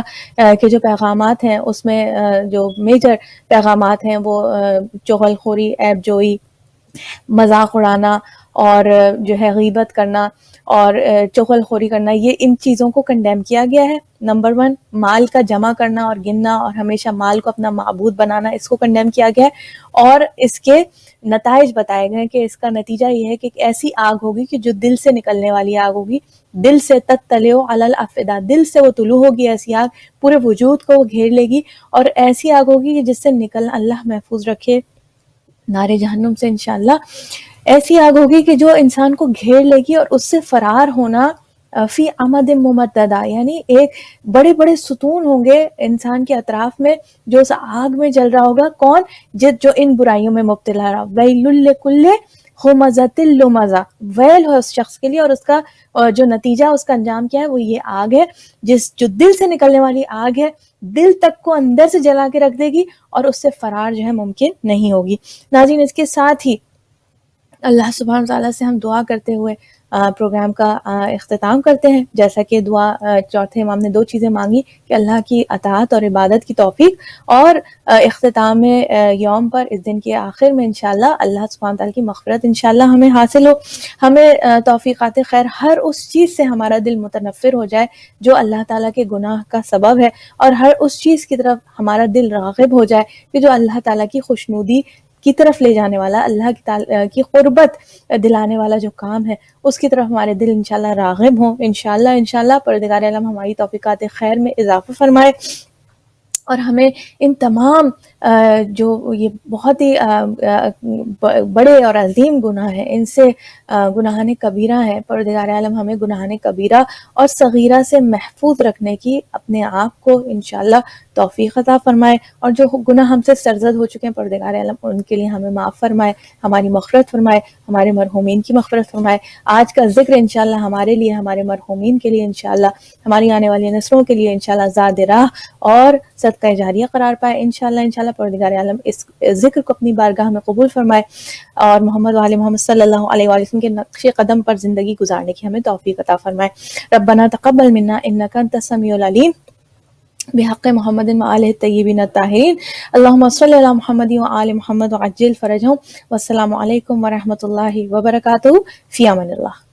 کے جو پیغامات ہیں اس میں جو میجر پیغامات ہیں وہ چغل خوری, عیب جوئی, مذاق اڑانا اور جو ہے غیبت کرنا اور چغل خوری کرنا, یہ ان چیزوں کو کنڈیم کیا گیا ہے. نمبر 1, مال کا جمع کرنا اور گننا اور ہمیشہ مال کو اپنا معبود بنانا, اس کو کنڈیم کیا گیا ہے. اور اس کے نتائج بتائے گئے کہ اس کا نتیجہ یہ ہے کہ ایک ایسی آگ ہوگی کہ جو دل سے نکلنے والی آگ ہوگی, دل سے تطلع علی الافئدہ, دل سے وہ طلوع ہوگی ایسی آگ, پورے وجود کو وہ گھیر لے گی, اور ایسی آگ ہوگی کہ جس سے نکلنا, اللہ محفوظ رکھے نار جہنم سے انشاءاللہ, ایسی آگ ہوگی کہ جو انسان کو گھیر لے گی, اور اس سے فرار ہونا فی امد ممددہ, یعنی ایک بڑے بڑے ستون ہوں گے انسان کے اطراف میں جو اس آگ میں جل رہا ہوگا. کون؟ جو ان برائیوں میں مبتلا رہا. ویل لکل ہمزۃ لمزہ, ویل ہے اس شخص کے لیے, اور اس کا جو نتیجہ, اس کا انجام کیا ہے, وہ یہ آگ ہے جو دل سے نکلنے والی آگ ہے, دل تک کو اندر سے جلا کے رکھ دے گی, اور اس سے فرار جو ہے ممکن نہیں ہوگی. ناظرین, اس کے ساتھ ہی اللہ سبحانہ وتعالیٰ سے ہم دعا کرتے ہوئے پروگرام کا اختتام کرتے ہیں. جیسا کہ دعا چوتھے امام نے 2 چیزیں مانگی کہ اللہ کی اطاعت اور عبادت کی توفیق, اور اختتام یوم پر, اس دن کے آخر میں انشاءاللہ اللہ سبحانہ وتعالیٰ کی مغفرت انشاءاللہ ہمیں حاصل ہو, ہمیں توفیقات خیر, ہر اس چیز سے ہمارا دل متنفر ہو جائے جو اللہ تعالیٰ کے گناہ کا سبب ہے, اور ہر اس چیز کی طرف ہمارا دل راغب ہو جائے کہ جو اللہ تعالیٰ کی خوشنودی کی طرف لے جانے والا, اللہ کی قربت دلانے والا جو کام ہے, اس کی طرف ہمارے دل انشاءاللہ راغب ہوں. انشاءاللہ پروردگار عالم ہماری توفیقات خیر میں اضافہ فرمائے, اور ہمیں ان تمام جو یہ بہت ہی بڑے اور عظیم گناہ ہیں, ان سے گناہان کبیرہ ہیں, پروردگار عالم ہمیں گناہان کبیرہ اور صغیرہ سے محفوظ رکھنے کی اپنے آپ کو انشاءاللہ توفیق عطا فرمائے, اور جو گناہ ہم سے سرزد ہو چکے ہیں پروردگار عالم ان کے لیے ہمیں معاف فرمائے, ہماری مغفرت فرمائے, ہمارے مرحومین کی مغفرت فرمائے. آج کا ذکر انشاءاللہ ہمارے لیے, ہمارے مرحومین کے لیے انشاءاللہ, ہماری آنے والی نسلوں کے لیے انشاءاللہ زاد راہ اور صدقہ جاریہ قرار پائے انشاءاللہ. پروردگار عالم اس ذکر کو اپنی بارگاہ میں قبول فرمائے, اور محمد و آل محمد صلی اللہ علیہ وآلہ وسلم کے نقش قدم پر زندگی گزارنے کی ہمیں توفیق عطا فرمائے. ربنا تقبل منا انک انت السمیع العلیم بحق محمد وآلہ الطیبین الطاہرین. اللہم صلی علی محمد وآل محمد وعجل فرجہم. والسلام علیکم ورحمۃ اللہ وبرکاتہ. فی امان اللہ.